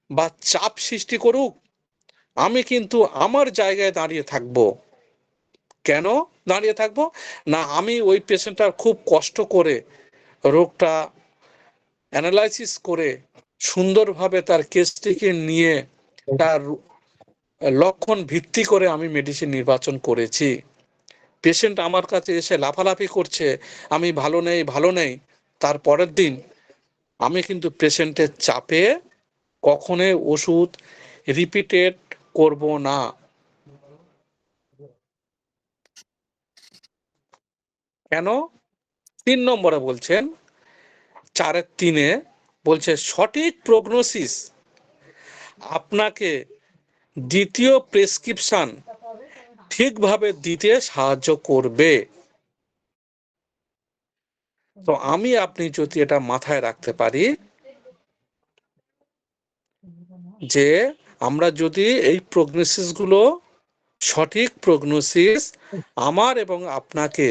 বা চাপ সৃষ্টি করুক, আমি কিন্তু আমার জায়গায় দাঁড়িয়ে থাকবো। কেন দাঁড়িয়ে থাকবো? না, আমি ওই পেশেন্টটার খুব কষ্ট করে রোগটা অ্যানালাইসিস করে সুন্দরভাবে তার কেসটিকে নিয়ে তার লক্ষণ ভিত্তি করে আমি মেডিসিন নির্বাচন করেছি। পেশেন্ট আমার কাছে এসে লাফালাফি করছে, আমি ভালো নেই ভালো নেই, তার পরের দিন আমি কিন্তু পেশেন্টের চাপে কখনোই ওষুধ রিপিটেড করব না। কেন? 3 নম্বরে বলছেন 4-3 বলছে সঠিক প্রগনোসিস আপনাকে দ্বিতীয় প্রেসক্রিপশন ঠিকভাবে দিতে সাহায্য করবে। তো আমি আপনি যদি এটা মাথায় রাখতে পারি যে আমরা যদি এই প্রগনোসিস গুলো সঠিক প্রগনোসিস আমার এবং আপনাকে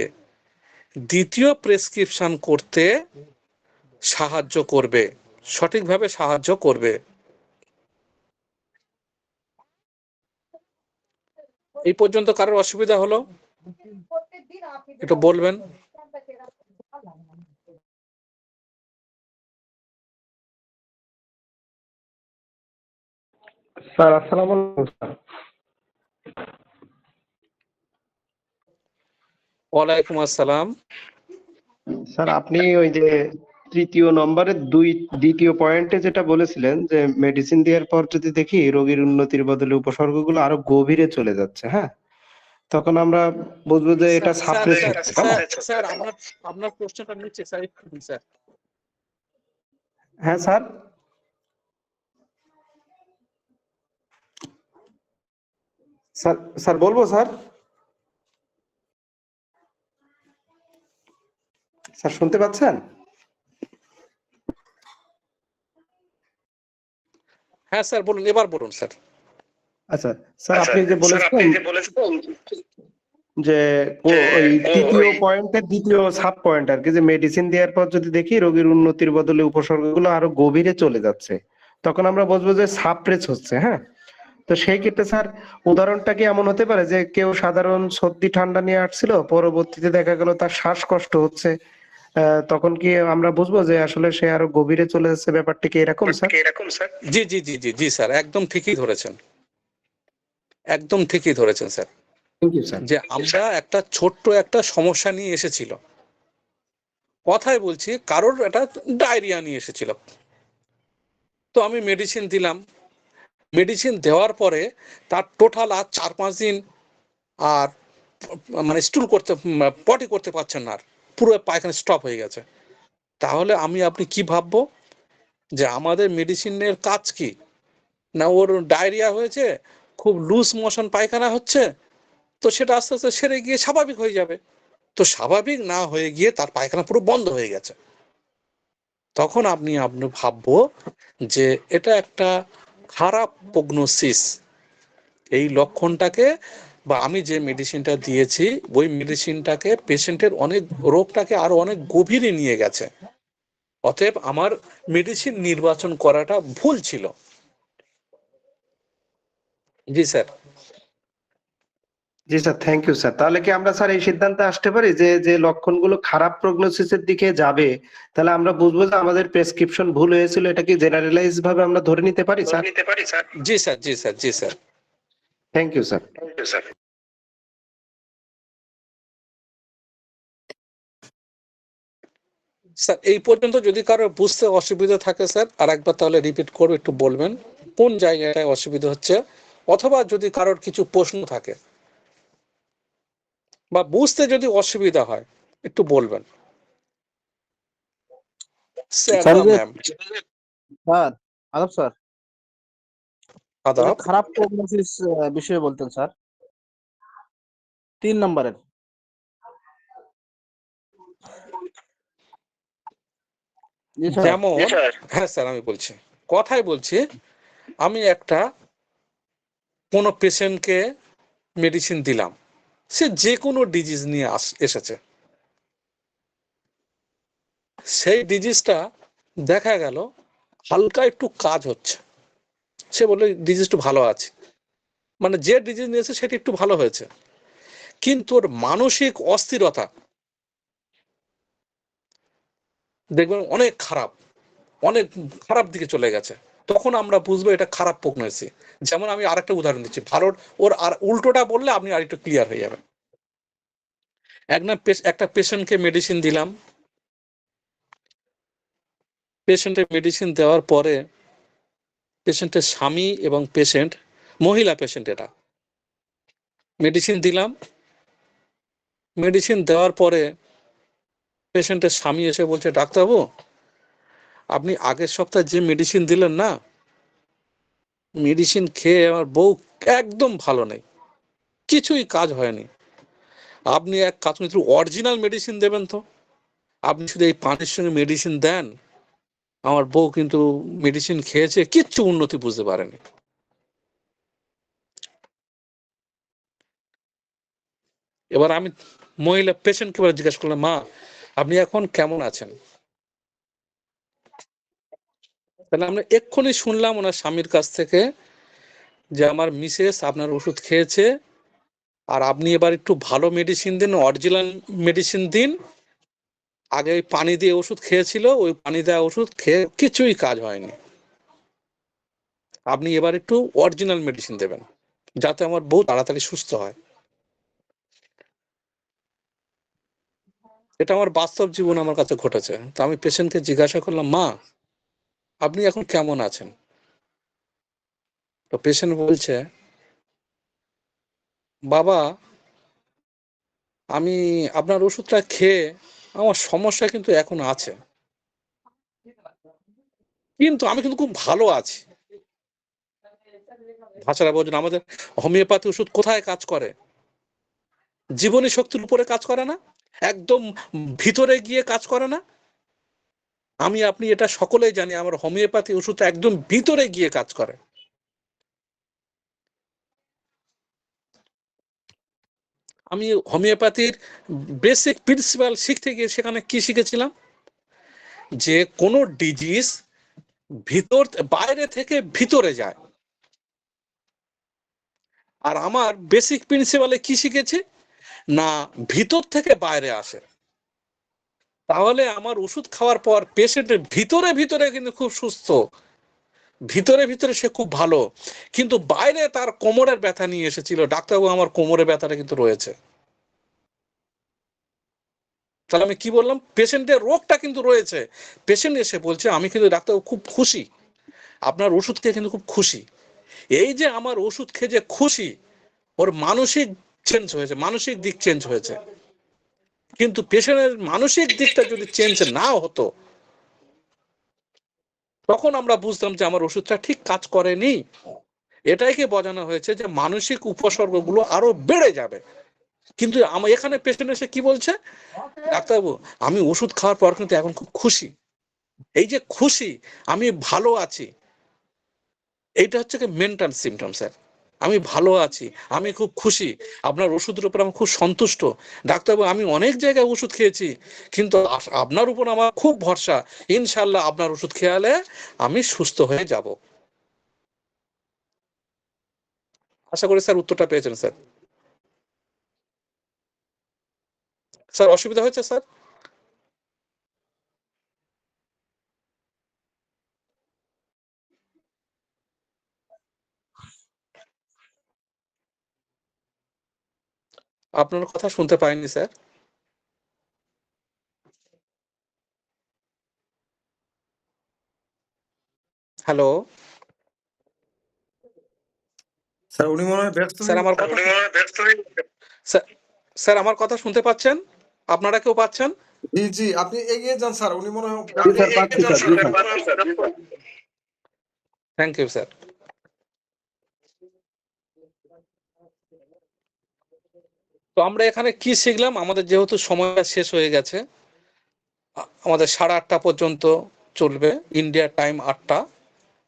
দ্বিতীয় প্রেসক্রিপশন করতে সাহায্য করবে, সঠিকভাবে সাহায্য করবে। এই পর্যন্ত কারোর অসুবিধা হলো একটু বলবেন। স্যার আসসালামু আলাইকুম স্যার। ওয়ালাইকুম আসসালাম। স্যার আপনি ওই যে তৃতীয় নম্বরের দ্বিতীয় পয়েন্টে যেটা বলেছিলেন যে মেডিসিন দেওয়ার পর যদি দেখি রোগীর উন্নতির বদলে উপসর্গগুলো আরো গভীরে চলে যাচ্ছে, হ্যাঁ, তখন আমরা বুঝবো যে এটা সাপ্রেস হচ্ছে। স্যার আপনার প্রশ্নটা নিচ্ছে স্যার একটু স্যার। হ্যাঁ স্যার, স্যার স্যার বলবো স্যার? স্যার শুনতে পাচ্ছেন? হ্যাঁ স্যার বলুন, এবার বলুন স্যার। আচ্ছা স্যার, আপনি যে বলেছেন যে ওই তৃতীয় পয়েন্টের দ্বিতীয় সাব পয়েন্ট আর কি, যে মেডিসিন দেওয়ার পর যদি দেখি রোগীর উন্নতির বদলে উপসর্গগুলো আরো গভীরে চলে যাচ্ছে, তখন আমরা বুঝবো যে সাপ্রেস হচ্ছে। হ্যাঁ, তো সেই ক্ষেত্রে স্যার উদাহরণটা কি এমন হতে পারে যে কেউ সাধারণ সর্দি ঠান্ডা নিয়ে আসছিল, পরবর্তীতে দেখা গেল তার শ্বাসকষ্ট হচ্ছে, তখন কি আমরা বুঝবো যে আসলে সে আরো গভীরে চলে যাচ্ছে? ব্যাপারটা কি এরকম স্যার? জি জি জি জি জি স্যার, একদম ঠিকই ধরেছেন, একদম ঠিকই ধরেছেন স্যার। Thank you sir. যে আমরা একটা ছোট্ট একটা সমস্যা নিয়ে এসেছিল, কথাই বলছি, কারোর একটা ডায়রিয়া নিয়ে এসেছিল, তো আমি মেডিসিন দিলাম। মেডিসিন দেওয়ার পরে তার টোটাল আর 4-5 দিন আর মানে স্টুল করতে পটি করতে পারছেন না, আর পুরো পায়খানা স্টপ হয়ে গেছে। তাহলে আমি আপনি কি ভাববো যে আমাদের মেডিসিনের কাজ কি? না ওর ডায়রিয়া হয়েছে, খুব লুজ মোশন পায়খানা হচ্ছে, তো সেটা আস্তে আস্তে সেরে গিয়ে স্বাভাবিক হয়ে যাবে। তো স্বাভাবিক না হয়ে গিয়ে তার পায়খানা পুরো বন্ধ হয়ে গেছে। তখন আপনি ভাববো যে এটা একটা খারাপ প্রগনোসিস। এই লক্ষণটাকে বা আমি যে মেডিসিনটা দিয়েছি ওই মেডিসিনটাকে পেশেন্টের অনেক রোগটাকে আরো অনেক গভীরে নিয়ে গেছে। অতএব আমার মেডিসিন নির্বাচন করাটা ভুল ছিল। Ji sir. G sir, thank you sir. তাহলে কি আমরা স্যার এই সিদ্ধান্তে আসতে পারি যে যে লক্ষণগুলো খারাপ প্রগনোসিসের দিকে যাবে, তাহলে আমরা বুঝবো যে আমাদের প্রেসক্রিপশন ভুল হয়েছিল? এটা কি জেনারেলাইজ ভাবে আমরা ধরে নিতে পারি sir? G sir, G sir, G sir. Thank you sir. Sir এই পর্যন্ত যদি কারো বুঝতে অসুবিধা থাকে স্যার আর একবার তাহলে রিপিট করবে, একটু বলবেন কোন জায়গাটায় অসুবিধা হচ্ছে, অথবা যদি কারোর কিছু প্রশ্ন থাকে বা বুঝতে যদি অসুবিধা হয় একটু বলবেন স্যার বা ম্যাম। স্যার আদাব স্যার, এটা আদাব। খারাপ প্রগনোসিস বিষয়ে বলতেন স্যার, 3 নম্বরের। জি স্যার। যেমন হ্যাঁ স্যার আমি বলছি, কথাই বলছি, আমি একটা কোনো পেশেন্টকে মেডিসিন দিলাম, সে যে কোনো ডিজিজ নিয়ে এসেছে, সেই ডিজিজটা দেখা গেল হালকা একটু কাজ হচ্ছে, সে বললো ডিজিজ একটু ভালো আছে, মানে যে ডিজিজ নিয়েছে সেটা একটু ভালো হয়েছে, কিন্তু ওর মানসিক অস্থিরতা দেখবেন অনেক খারাপ, অনেক খারাপ দিকে চলে গেছে। তখন আমরা বুঝবো এটা খারাপ প্রগনোসিস। যেমন আমি আরেকটা উদাহরণ দিচ্ছি, ভালোর ওর আর উল্টোটা বললে আপনি আর একটু ক্লিয়ার হয়ে যাবেন। একটা পেশেন্টকে মেডিসিন দিলাম, পেশেন্টের মেডিসিন দেওয়ার পরে পেশেন্টের স্বামী এবং পেশেন্ট, মহিলা পেশেন্ট, এটা মেডিসিন দিলাম, মেডিসিন দেওয়ার পরে পেশেন্টের স্বামী এসে বলছে, ডাক্তারবাবু আপনি আগের সপ্তাহে যে মেডিসিন দিলেন না, মেডিসিন খেয়ে আমার বউ একদম ভালো নেই, কিছুই কাজ হয়নি। আপনি এক কাজ করুন, অরিজিনাল মেডিসিন দেবেন তো। আপনি শুধু এই পানির সঙ্গে মেডিসিন দেন, আমার বউ কিন্তু মেডিসিন খেয়েছে, কিচ্ছু উন্নতি বুঝতে পারেনি। এবার আমি মহিলা পেশেন্টকে এবার জিজ্ঞাসা করলাম, মা আপনি এখন কেমন আছেন? তাহলে আমরা এক্ষুনি শুনলাম ওনার স্বামীর কাছ থেকে যে আমার মিসেস আপনার ওষুধ খেয়েছে, আর আপনি এবার একটু ভালো মেডিসিন দিন, অরিজিনাল মেডিসিন দিন। আগে ওই পানি দিয়ে ওষুধ খেয়েছিল, ওই পানি দেওয়া ওষুধ খেয়ে কিছুই কাজ হয়নি। আপনি এবার একটু অরিজিনাল মেডিসিন দেবেন, যাতে আমার বউ তাড়াতাড়ি সুস্থ হয়। এটা আমার বাস্তব জীবন আমার কাছে ঘটেছে। তো আমি পেশেন্টকে জিজ্ঞাসা করলাম, মা আপনি এখন কেমন আছেন? তো পেশেন্ট বলছে, বাবা আমি আপনার ওষুধটা খেয়ে আমার সমস্যা কিন্তু এখন আছে, কিন্তু আমি কিন্তু খুব ভালো আছি। ভাষাটা বলছেন, আমাদের হোমিওপ্যাথি ওষুধ কোথায় কাজ করে? জীবনী শক্তির উপরে কাজ করে না, একদম ভিতরে গিয়ে কাজ করে না। আমি আপনি এটা সকলেই জানি, আমার হোমিওপ্যাথি ওষুধটা একদম ভিতরে গিয়ে কাজ করে। আমি হোমিওপ্যাথির বেসিক প্রিন্সিপাল শিখতে গিয়ে সেখানে কি শিখেছিলাম, যে কোনো ডিজিজ ভিতর বাইরে থেকে ভিতরে যায়। আর আমার বেসিক প্রিন্সিপালে কি শিখেছি, না ভিতর থেকে বাইরে আসে। তাহলে আমার ওষুধ খাওয়ার পর পেশেন্টের ভিতরে ভিতরে কিন্তু খুব সুস্থ, ভিতরে ভিতরে সে খুব ভালো, কিন্তু বাইরে তার কোমরের ব্যথা নিয়ে এসেছিল, ডাক্তারবাবু আমার কোমরের ব্যথাটা কিন্তু রয়েছে। তাহলে আমি কি বললাম, পেশেন্টের রোগটা কিন্তু রয়েছে। পেশেন্ট এসে বলছে, আমি কিন্তু ডাক্তারবাবু খুব খুশি, আপনার ওষুধ খেয়ে কিন্তু খুব খুশি। এই যে আমার ওষুধ খেয়ে যে খুশি, ওর মানসিক চেঞ্জ হয়েছে, মানসিক দিক চেঞ্জ হয়েছে। কিন্তু পেশেন্টের মানসিক দিকটা যদি চেঞ্জ না হতো, তখন আমরা বুঝতাম যে আমার ওষুধটা ঠিক কাজ করেনি। এটাইকে বোঝানো হয়েছে যে মানসিক উপসর্গগুলো আরো বেড়ে যাবে। কিন্তু আমার এখানে পেশেন্ট এসে কি বলছে, ডাক্তারবাবু আমি ওষুধ খাওয়ার পর কিন্তু এখন খুব খুশি। এই যে খুশি, আমি ভালো আছি, এইটা হচ্ছে কি মেন্টাল সিমটম স্যার। আমি ভালো আছি, আমি খুব খুশি, আপনার ওষুধের উপর আমি খুব সন্তুষ্ট। ডাক্তারবাবু আমি অনেক জায়গায় ওষুধ খেয়েছি, কিন্তু আপনার উপর আমার খুব ভরসা, ইনশাল্লাহ আপনার ওষুধ খেয়ালে আমি সুস্থ হয়ে যাব। আশা করি স্যার উত্তরটা পেয়েছেন স্যার। স্যার অসুবিধা হয়েছে স্যার? আপনার কথা শুনতে পাইনি স্যার। হ্যালো স্যার উনি মনে হয় ব্যস্ত স্যার, হয়ে আমার কথা স্যার, স্যার আমার কথা শুনতে পাচ্ছেন? আপনারা কেউ পাচ্ছেন? জি জি আপনি এগিয়ে যান স্যার উনি মনে হয় জি স্যার, পাচ্ছি sir, G sir. Thank you sir. তো আমরা এখানে কি শিখলাম, আমাদের যেহেতু সময়টা শেষ হয়ে গেছে, আমাদের 8:30 পর্যন্ত চলবে, ইন্ডিয়া টাইম 8টা,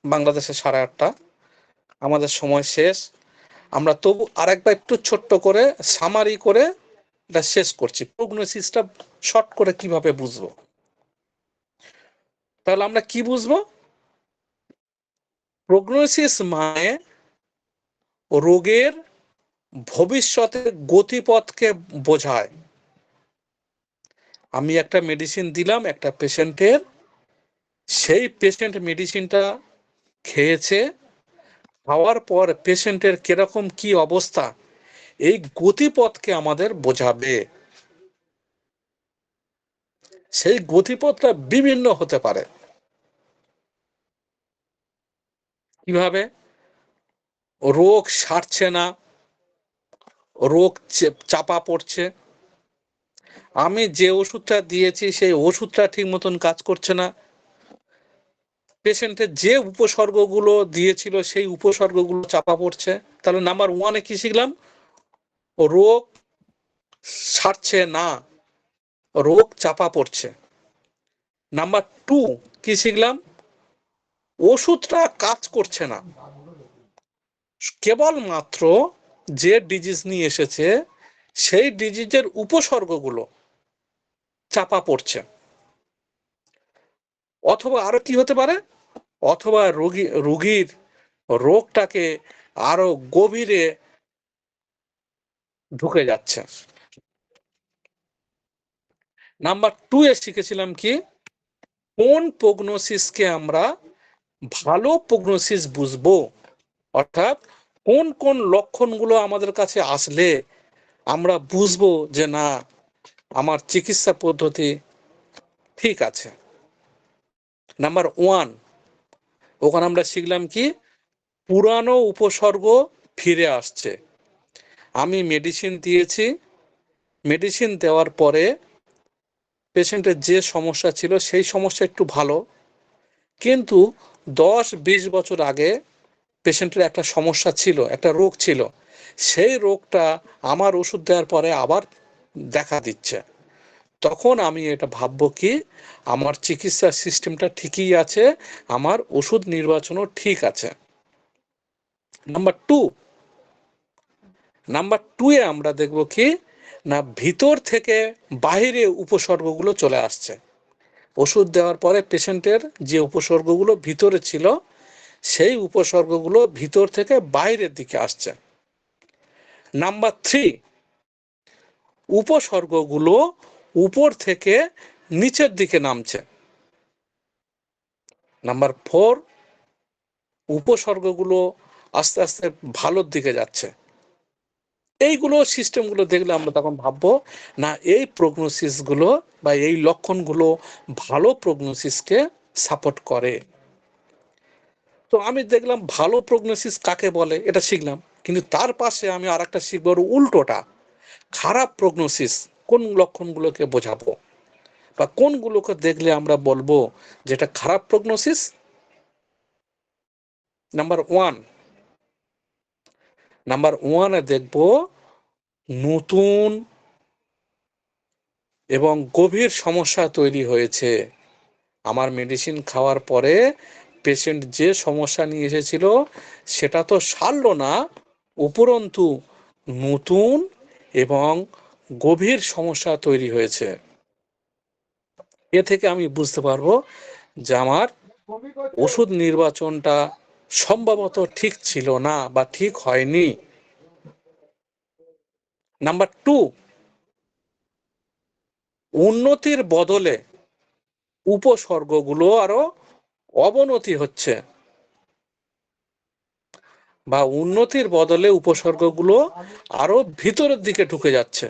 বাংলাদেশে 8:30, আমাদের সময় শেষ। আমরা তবু আরেকবার একটু ছোট্ট করে সামারি করে এটা শেষ করছি, প্রগনোসিসটা শর্ট করে কিভাবে বুঝবো। তাহলে আমরা কি বুঝবো, প্রগনোসিস মানে রোগের ভবিষ্যতের গতিপথকে বোঝায়। আমি একটা মেডিসিন দিলাম একটা পেশেন্টের, সেই পেশেন্ট মেডিসিনটা খেয়েছে, খাওয়ার পর পেশেন্টের কিরকম কি অবস্থা, এই গতিপথকে আমাদের বোঝাবে। সেই গতিপথটা বিভিন্ন হতে পারে। কিভাবে, রোগ সারছে না, রোগ চাপা পড়ছে, আমি যে ওষুধটা দিয়েছি সেই ওষুধটা ঠিক মতন কাজ করছে না, পেশেন্টের যে উপসর্গগুলো দিয়েছিল সেই উপসর্গগুলো চাপা পড়ছে। তাহলে নাম্বার ওয়ানে কি শিখলাম? রোগ সারছে না, রোগ চাপা পড়ছে। নাম্বার টু কি শিখলাম? ওষুধটা কাজ করছে না, কেবলমাত্র যে ডিজিজ নিয়ে এসেছে সেই ডিজিজের উপসর্গগুলো চাপা পড়ছে। অথবা আরো কি হতে পারে? অথবা রোগীর রোগটাকে আরো গভীরে ঢুকে যাচ্ছে। নাম্বার টু এ শিখেছিলাম কি, কোন প্রগনোসিসকে আমরা ভালো প্রগনোসিস বুঝবো, অর্থাৎ কোন কোন লক্ষণগুলো আমাদের কাছে আসলে আমরা বুঝবো যে না আমার চিকিৎসা পদ্ধতি ঠিক আছে। নাম্বার ওয়ান, ওখানে আমরা শিখলাম কি, পুরানো উপসর্গ ফিরে আসছে। আমি মেডিসিন দিয়েছি, মেডিসিন দেওয়ার পরে পেশেন্টের যে সমস্যা ছিল সেই সমস্যা একটু ভালো, কিন্তু 10-20 বছর আগে পেশেন্টের একটা সমস্যা ছিল, একটা রোগ ছিল, সেই রোগটা আমার ওষুধ দেওয়ার পরে আবার দেখা দিচ্ছে। তখন আমি এটা ভাববো কি, আমার চিকিৎসা সিস্টেমটা ঠিকই আছে, আমার ওষুধ নির্বাচনও ঠিক আছে। নাম্বার টু এ আমরা দেখব কি না, ভিতর থেকে বাইরে উপসর্গগুলো চলে আসছে। ওষুধ দেওয়ার পরে পেশেন্টের যে উপসর্গগুলো ভিতরে ছিল সেই উপসর্গগুলো ভিতর থেকে বাইরের দিকে আসছে। নাম্বার থ্রি, উপসর্গগুলো উপর থেকে নিচের দিকে নামছে। নাম্বার ফোর, উপসর্গগুলো আস্তে আস্তে ভালোর দিকে যাচ্ছে। এইগুলো সিস্টেমগুলো দেখলে আমরা তখন ভাববো না এই প্রগনোসিসগুলো বা এই লক্ষণগুলো ভালো প্রগনোসিসকে সাপোর্ট করে। তো আমি দেখলাম ভালো প্রগনোসিস কাকে বলে এটা শিখলাম, কিন্তু তার পাশে আমি আর একটা শিখবো উল্টোটা, খারাপ প্রগনোসিস কোন লক্ষণগুলোকে বোঝাবো বা কোনগুলোকে দেখলে আমরা বলবো যেটা খারাপ প্রগনোসিস। নাম্বার ওয়ানে দেখবো নতুন এবং গভীর সমস্যা তৈরি হয়েছে। আমার মেডিসিন খাওয়ার পরে পেশেন্ট যে সমস্যা নিয়ে এসেছিল সেটা তো সারলো না, উপরন্তু নতুন এবং গভীর সমস্যা তৈরি হয়েছে। এ থেকে আমি বুঝতে পারবো যে আমার ওষুধ নির্বাচনটা সম্ভবত ঠিক ছিল না বা ঠিক হয়নি। নাম্বার টু, উন্নতির বদলে উপসর্গগুলো আরো অবনতি হচ্ছে, বা উন্নতির বদলে উপসর্গগুলো আরো ভিতরের দিকে ঢুকে যাচ্ছে।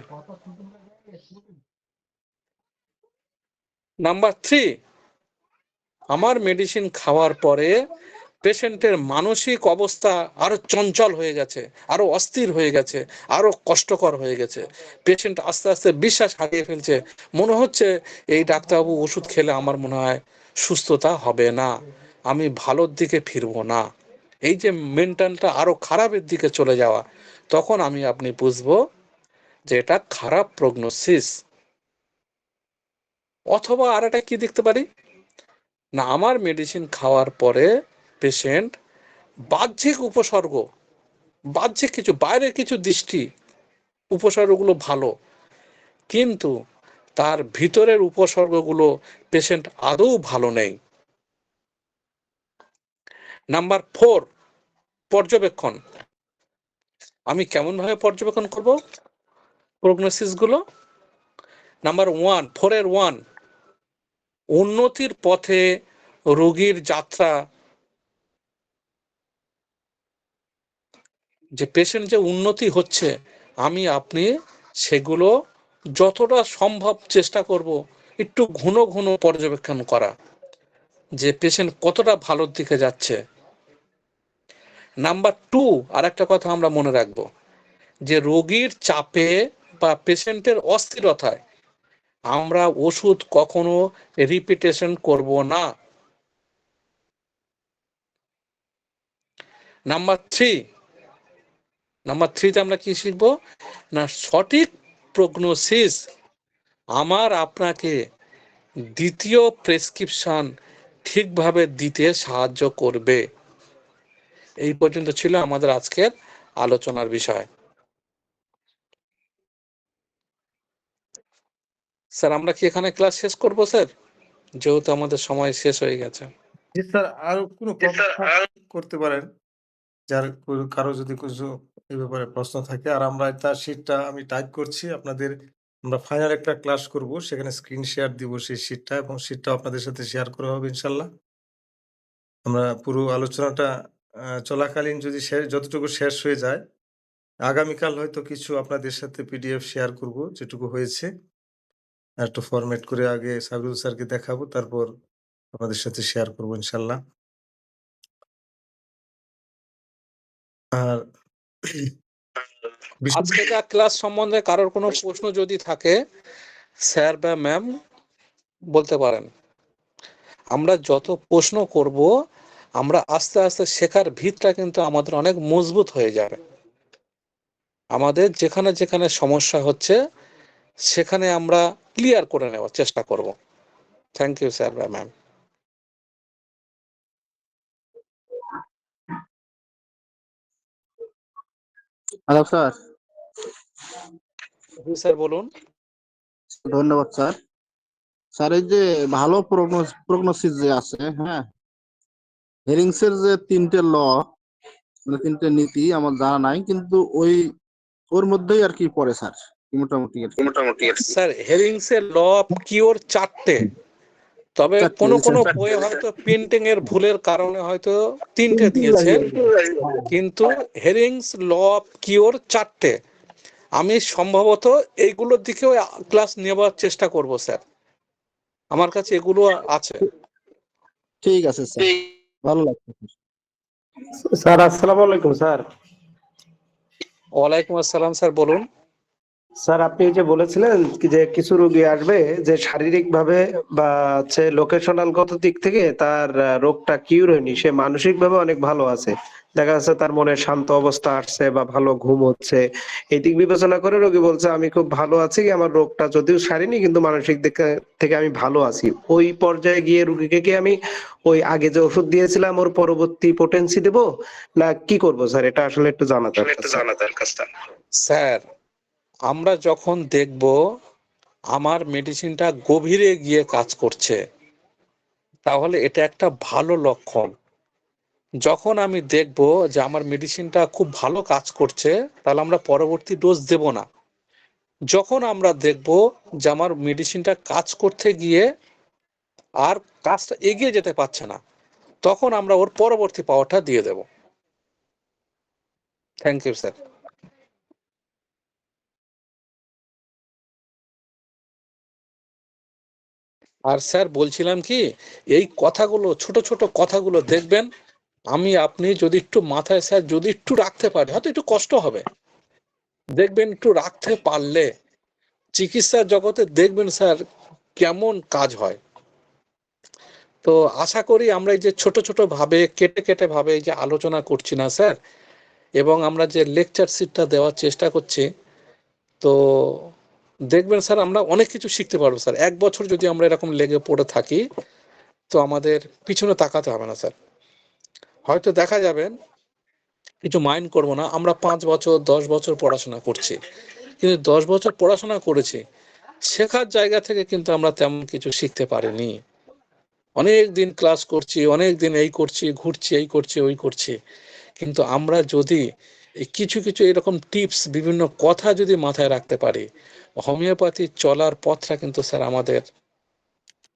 নাম্বার থ্রি, আমার মেডিসিন খাওয়ার পরে পেশেন্টের মানসিক অবস্থা আরো চঞ্চল হয়ে গেছে, আরো অস্থির হয়ে গেছে, আরো কষ্টকর হয়ে গেছে। পেশেন্ট আস্তে আস্তে বিশ্বাস হারিয়ে ফেলছে, মনে হচ্ছে এই ডাক্তারবাবু ওষুধ খেলে আমার মনে হয় সুস্থতা হবে না, আমি ভালোর দিকে ফিরবো না। এই যে মেন্টালটা আরো খারাপের দিকে চলে যাওয়া, তখন আপনি বুঝবো যে এটা খারাপ প্রগনোসিস। অথবা আর একটা কি দেখতে পারি না, আমার মেডিসিন খাওয়ার পরে পেশেন্ট বাহ্যিক উপসর্গ, বাহ্যিক কিছু বাইরের কিছু দৃষ্টি উপসর্গগুলো ভালো, কিন্তু তার ভিতরের উপসর্গগুলো পেশেন্ট আদৌ ভালো নেই। নাম্বার ফোর, পর্যবেক্ষণ। আমি কেমন ভাবে পর্যবেক্ষণ করব প্রগনোসিস গুলো? নাম্বার ওয়ান, ফোরের ওয়ান, উন্নতির পথে রোগীর যাত্রা, যে পেশেন্ট যে উন্নতি হচ্ছে আপনি সেগুলো যতটা সম্ভব চেষ্টা করব একটু ঘন ঘন পর্যবেক্ষণ করা, যে পেশেন্ট কতটা ভালোর দিকে যাচ্ছে। নাম্বার টু, আর একটা কথা আমরা মনে রাখবো, যে রোগীর চাপে বা পেশেন্টের অস্থিরতায় আমরা ওষুধ কখনো রিপিটেশন করব না। নাম্বার থ্রিতে আমরা কি শিখবো না, সঠিক প্রগনোসিস আমার আপনাকে দ্বিতীয় প্রেসক্রিপশন ঠিকভাবে দিতে সাহায্য করবে। এই পর্যন্ত ছিল আমাদের আজকের আলোচনার বিষয়। স্যার আমরা কি এখানে ক্লাস শেষ করব স্যার, যেহেতু আমাদের সময় শেষ হয়ে গেছে? জি স্যার, আরো কোনো প্রশ্ন করতে পারেন, যার কারো যদি কিছু এই ব্যাপারে প্রশ্ন থাকে। আর আমরা তার শিটটা আমি টাইপ করছি আপনাদের, আমরা ফাইনাল একটা ক্লাস করব, সেখানে স্ক্রিন শেয়ার দিব সেই শিটটা, এবং শিটটা আপনাদের সাথে শেয়ার করা হবে ইনশাল্লাহ। আমরা পুরো আলোচনাটা চলাকালীন যদি যতটুকু শেষ হয়ে যায়, আগামীকাল হয়তো কিছু আপনাদের সাথে পিডিএফ শেয়ার করব যেটুকু হয়েছে, একটু ফরম্যাট করে আগে সাবিরুল স্যারকে দেখাবো, তারপর আপনাদের সাথে শেয়ার করব ইনশাল্লাহ। আর আজকের ক্লাস সম্বন্ধে কারোর কোনো প্রশ্ন যদি থাকে স্যার বা ম্যাম বলতে পারেন। আমরা যত প্রশ্ন করব আমরা আস্তে আস্তে শেখার ভিতটা কিন্তু আমাদের অনেক মজবুত হয়ে যাবে। আমাদের যেখানে যেখানে সমস্যা হচ্ছে সেখানে আমরা ক্লিয়ার করে নেওয়ার চেষ্টা করব। থ্যাংক ইউ স্যার বা ম্যাম। Hello sir. স্যার বলুন। ধন্যবাদ স্যার। স্যার এই যে ভালো প্রগনোসিস যে আছে, হ্যাঁ, হেরিংস এর যে 3টে ল, মানে 3টে নীতি আমার জানা নাই, কিন্তু ওর মধ্যেই আর কি পড়ে স্যার, মোটামুটি আর কি। স্যার হেরিংস এর ল অফ কিওর 4টে, তবে কোন কোন বইয়ে হয়তো প্রিন্টিং এর ভুলের কারণে হয়তো 3টে দিয়েছে, কিন্তু হেরিংস ল অফ কিওর 4টে। আমি সম্ভবত এইগুলোর দিকেও ক্লাস নেবার চেষ্টা করব স্যার, আমার কাছে এগুলো আছে। ঠিক আছে স্যার, ভালো লাগছে। স্যার আসসালামু আলাইকুম স্যার। ওয়ালাইকুম আসসালাম স্যার, বলুন। স্যার আপনি যে বলেছিলেন কি যে কিছু রোগী আসবে যে শারীরিক ভাবে বা হচ্ছে লোকেশনাল গত দিক থেকে তার রোগটা কিউর হয়নি, সে মানসিক ভাবে অনেক ভালো আছে, দেখা যাচ্ছে তার মনে শান্ত অবস্থা আসছে বা ভালো ঘুম হচ্ছে, এই দিক বিবেচনা করে রোগী বলছে আমি খুব ভালো আছি, আমার রোগটা যদিও সারেনি কিন্তু মানসিক দিক থেকে আমি ভালো আছি। ওই পর্যায়ে গিয়ে রোগীকে কি আমি ওই আগে যে ওষুধ দিয়েছিলাম ওর পরবর্তী পোটেন্সি দেব, না কি করব স্যার, এটা আসলে একটু জানা দরকার। স্যার আমরা যখন দেখব আমার মেডিসিনটা গভীরে গিয়ে কাজ করছে তাহলে এটা একটা ভালো লক্ষণ। যখন আমি দেখব যে আমার মেডিসিনটা খুব ভালো কাজ করছে তাহলে আমরা পরবর্তী ডোজ দেব না। যখন আমরা দেখব যে আমার মেডিসিনটা কাজ করতে গিয়ে আর কাজটা এগিয়ে যেতে পারছে না, তখন আমরা ওর পরবর্তী পাওয়ারটা দিয়ে দেব। Thank you sir. আর স্যার বলছিলাম কি, এই কথাগুলো ছোট ছোট কথাগুলো দেখবেন, আমি আপনি যদি একটু মাথায় স্যার যদি একটু রাখতে পারি, হয়তো একটু কষ্ট হবে, দেখবেন একটু রাখতে পারলে চিকিৎসা জগতে দেখবেন স্যার কেমন কাজ হয়। তো আশা করি আমরা এই যে ছোট ছোট ভাবে কেটে কেটে ভাবে এই যে আলোচনা করছি না স্যার, এবং আমরা যে লেকচার শিটটা দেওয়ার চেষ্টা করছি, তো দেখবেন স্যার আমরা অনেক কিছু শিখতে পারবো স্যার। 1 বছর যদি আমরা এরকম লেগে পড়ে থাকি তো আমাদের পিছনে তাকাতে হবে না স্যার। হয়তো দেখা যাবেন কিছু মাইন্ড করবো না, আমরা 5 বছর 10 বছর পড়াশোনা করছি, কিন্তু 10 বছর পড়াশোনা করেছি, শেখার জায়গা থেকে কিন্তু আমরা তেমন কিছু শিখতে পারিনি। অনেক দিন ক্লাস করছি, অনেক দিন এই করছি, ঘুরছি, এই করছি, ওই করছি, কিন্তু আমরা যদি কিছু কিছু এরকম টিপস বিভিন্ন কথা যদি মাথায় রাখতে পারি, হোমিওপ্যাথি চলার পথটা কিন্তু স্যার আমাদের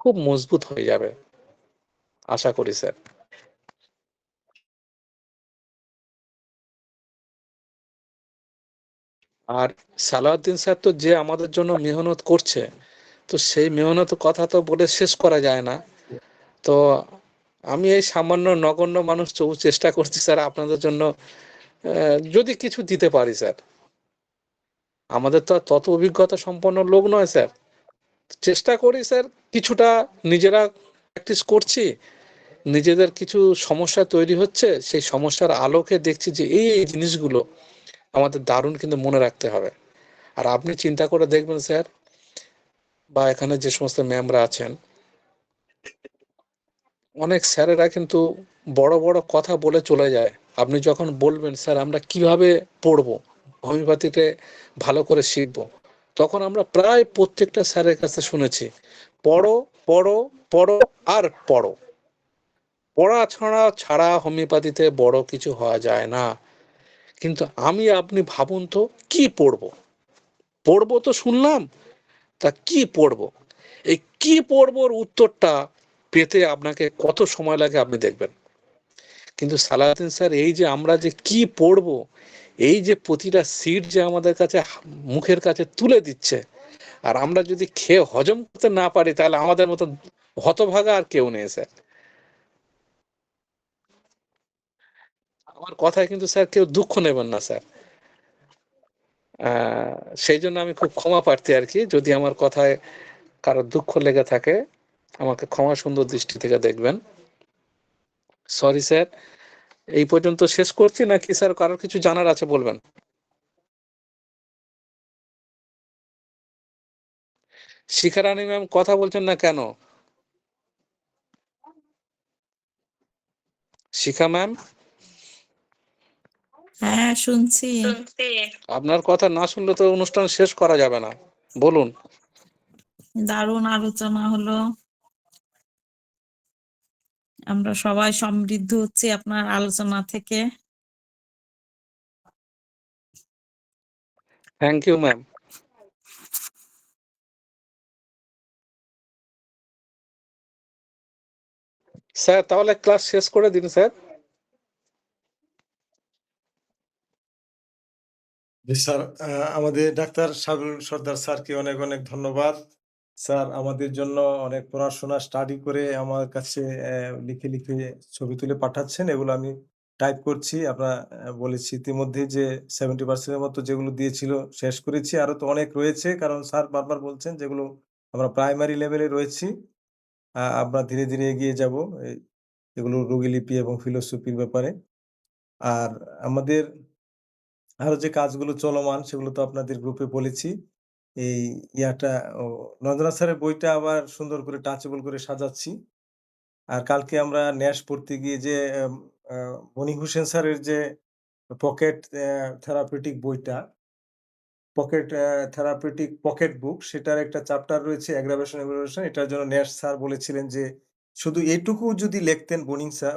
খুব মজবুত হয়ে যাবে, আশা করি স্যার। আর সালাউদ্দিন স্যার তো যে আমাদের জন্য মেহনত করছে, তো সেই মেহনত কথা তো বলে শেষ করা যায় না। তো আমি এই সামান্য নগণ্য মানুষ তবু চেষ্টা করছি স্যার আপনাদের জন্য যদি কিছু দিতে পারি স্যার। আমাদের তো আর তত অভিজ্ঞতা সম্পন্ন লোক নয় স্যার, চেষ্টা করি স্যার কিছুটা নিজেরা প্র্যাকটিস করছি, নিজেদের কিছু সমস্যা তৈরি হচ্ছে, সেই সমস্যার আলোকে দেখছি যে এই জিনিসগুলো আমাদের দারুণ কিন্তু মনে রাখতে হবে। আর আপনি চিন্তা করে দেখবেন স্যার, বা এখানে যে সমস্ত ম্যামরা আছেন, অনেক স্যারেরা কিন্তু বড় বড় কথা বলে চলে যায়। আপনি যখন বলবেন স্যার আমরা কিভাবে পড়বো, হোমিওপ্যাথিতে ভালো করে শিখবো, তখন আমরা প্রায় প্রত্যেকটা স্যারের কাছে শুনেছি পড়ো পড়ো পড়ো আর পড়ো। পড়া ছাড়া হোমিওপ্যাথিতে বড় কিছু হওয়া যায় না। কিন্তু আমি আপনি ভাবুন তো কি পড়বো, পড়বো তো শুনলাম, তা কি পড়বো? এই কি পড়বোর উত্তরটা পেতে আপনাকে কত সময় লাগে আপনি দেখবেন। কিন্তু সালাউদ্দিন স্যার এই যে আমরা যে কি পড়বো, এই যে প্রতিটা সিট যে আমাদের কাছে মুখের কাছে তুলে দিচ্ছে, আর আমরা যদি খেয়ে হজম করতে না পারি তাহলে আমাদের মতো হতভাগা আর কেউ নেই স্যার। আমার কথায় কিন্তু স্যার কেউ দুঃখ নেবেন না স্যার। সেই জন্য আমি খুব ক্ষমা প্রার্থী আর কি, যদি আমার কথায় কারো দুঃখ লেগে থাকে আমাকে ক্ষমা সুন্দর দৃষ্টি থেকে দেখবেন। সরি স্যার, এই পর্যন্ত শেষ করছি, নাকি স্যার কারোর কিছু জানার আছে বলবেন? শিখারানী ম্যাম কথা বলছেন না কেন? শিখা ম্যাম, হ্যাঁ শুনছি। আপনার কথা না শুনলে তো অনুষ্ঠান শেষ করা যাবে না, বলুন। দারুণ আলোচনা হলো, আমরা সবাই সমৃদ্ধ হচ্ছি আপনার আলোচনা থেকে। Thank you ma'am. স্যার তাহলে ক্লাস শেষ করে দিন স্যার। জি স্যার, আমাদের ডাক্তার সাবিরুল সর্দার স্যারকে অনেক অনেক ধন্যবাদ। স্যার আমাদের জন্য অনেক পড়াশোনা স্টাডি করে আমার কাছে লিখে লিখে ছবি তুলে পাঠাচ্ছেন, এগুলো আমি টাইপ করছি। আপনার বলেছি ইতিমধ্যে যে 70% এর মতো যেগুলো দিয়েছিল শেষ করেছি, আরো তো অনেক রয়েছে, কারণ স্যার বারবার বলছেন যেগুলো আমরা প্রাইমারি লেভেলে রয়েছি। আমরা ধীরে ধীরে এগিয়ে যাব এগুলো রোগীলিপি এবং ফিলোসফির ব্যাপারে। আর আমাদের আরো যে কাজগুলো চলমান সেগুলো তো আপনাদের গ্রুপে বলেছি। এই ইয়াটা ও নন্দনাথ স্যারের বইটা আবার সুন্দর করে টাচেবল করে সাজাচ্ছি। আর কালকে আমরা ন্যাশ পড়তে গিয়ে যে আ মনি হোসেন স্যারের যে পকেট থেরাপিউটিক বইটা, থেরাপিউটিক পকেট বুক, সেটার একটা চ্যাপ্টার রয়েছে অ্যাগ্রাভেশন এভালুয়েশন। এটার জন্য ন্যাশ স্যার বলেছিলেন যে শুধু এইটুকু যদি লিখতেন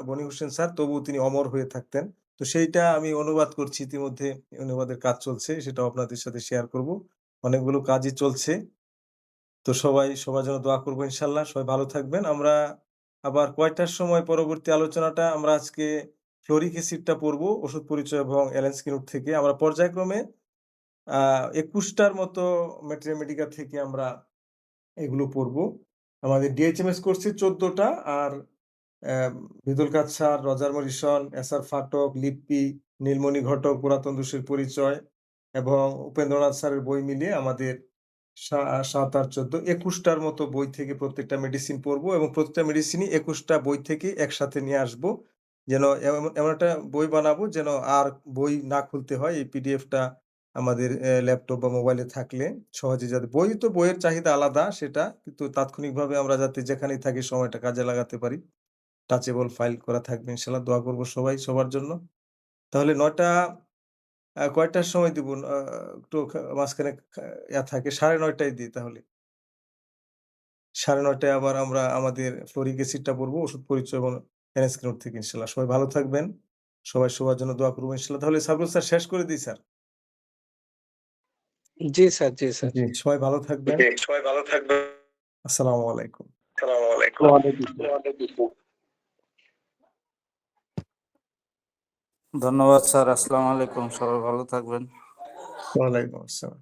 বনি হোসেন স্যার তবুও তিনি অমর হয়ে থাকতেন। তো সেইটা আমি অনুবাদ করছি ইতিমধ্যে, অনুবাদের কাজ চলছে। সেটাও আপনাদের সাথে শেয়ার করব। অনেকগুলো কাজই চলছে। তো সবাই সবার জন্য দোয়া করব ইনশাআল্লাহ। সবাই ভালো থাকবেন। আমরা আবার কয়টার সময় পরবর্তী আলোচনাটা আমরা আজকে ফ্লোরিক অ্যাসিডটা পড়ব, ওষুধ পরিচয় এবং অ্যালেন স্কিনউড থেকে। আমরা পর্যায়ক্রমে আ ২১ টার মতো ম্যাথমেটিকা থেকে আমরা এগুলো পড়বো। আমাদের ডিএইচএমএস কোর্সে ১৪ টা, আর Mridul Kanti sir, Roger Morrison, SR Phatak, Lippe, Nilmoni Ghatak, পুরাতন দোষের পরিচয় এবং উপেন্দ্রনাথ স্যারের বই মিলিয়ে আমাদের ৭, ৮, ১৪, ২১ টার মতো বই থেকে প্রত্যেকটা মেডিসিন পড়বো এবং প্রত্যেকটা মেডিসিনই ২১ টা বই থেকে একসাথে নিয়ে আসবো। যেন এমন এমন একটা বই বানাবো যেন আর বই না খুলতে হয়। এই পিডিএফটা আমাদের ল্যাপটপ বা মোবাইলে থাকলে সহজে, যাতে বই তো বইয়ের চাহিদা আলাদা সেটা, কিন্তু তাৎক্ষণিকভাবে আমরা যাতে যেখানেই থাকি সময়টা কাজে লাগাতে পারি। টাচেবল ফাইল করা থাকবে ইনশাআল্লাহ। দোয়া করব সবাই সবার জন্য। তাহলে ৯ টা কয়টার সময় দিব? একটু মাঝখানে ইয়া থাকে, ৯:৩০ টায় দিই তাহলে। ৯:৩০ টায় আবার আমরা আমাদের ফ্লোরিক অ্যাসিডটা পড়বো, ওষুধ পরিচয় এবং এনএসকে থেকে ইনশাআল্লাহ। সবাই ভালো থাকবেন। সবাই সবার জন্য দোয়া করব ইনশাআল্লাহ। তাহলে সাবরুল স্যার শেষ করে দিই স্যার। জি স্যার, জি স্যার। জি, সবাই ভালো থাকবেন। সবাই ভালো থাকবেন। আসসালামু আলাইকুম। আসসালামু আলাইকুম। ধন্যবাদ স্যার। আসসালামু আলাইকুম। সবাই ভালো থাকবেন। ওয়ালাইকুম আসসালাম।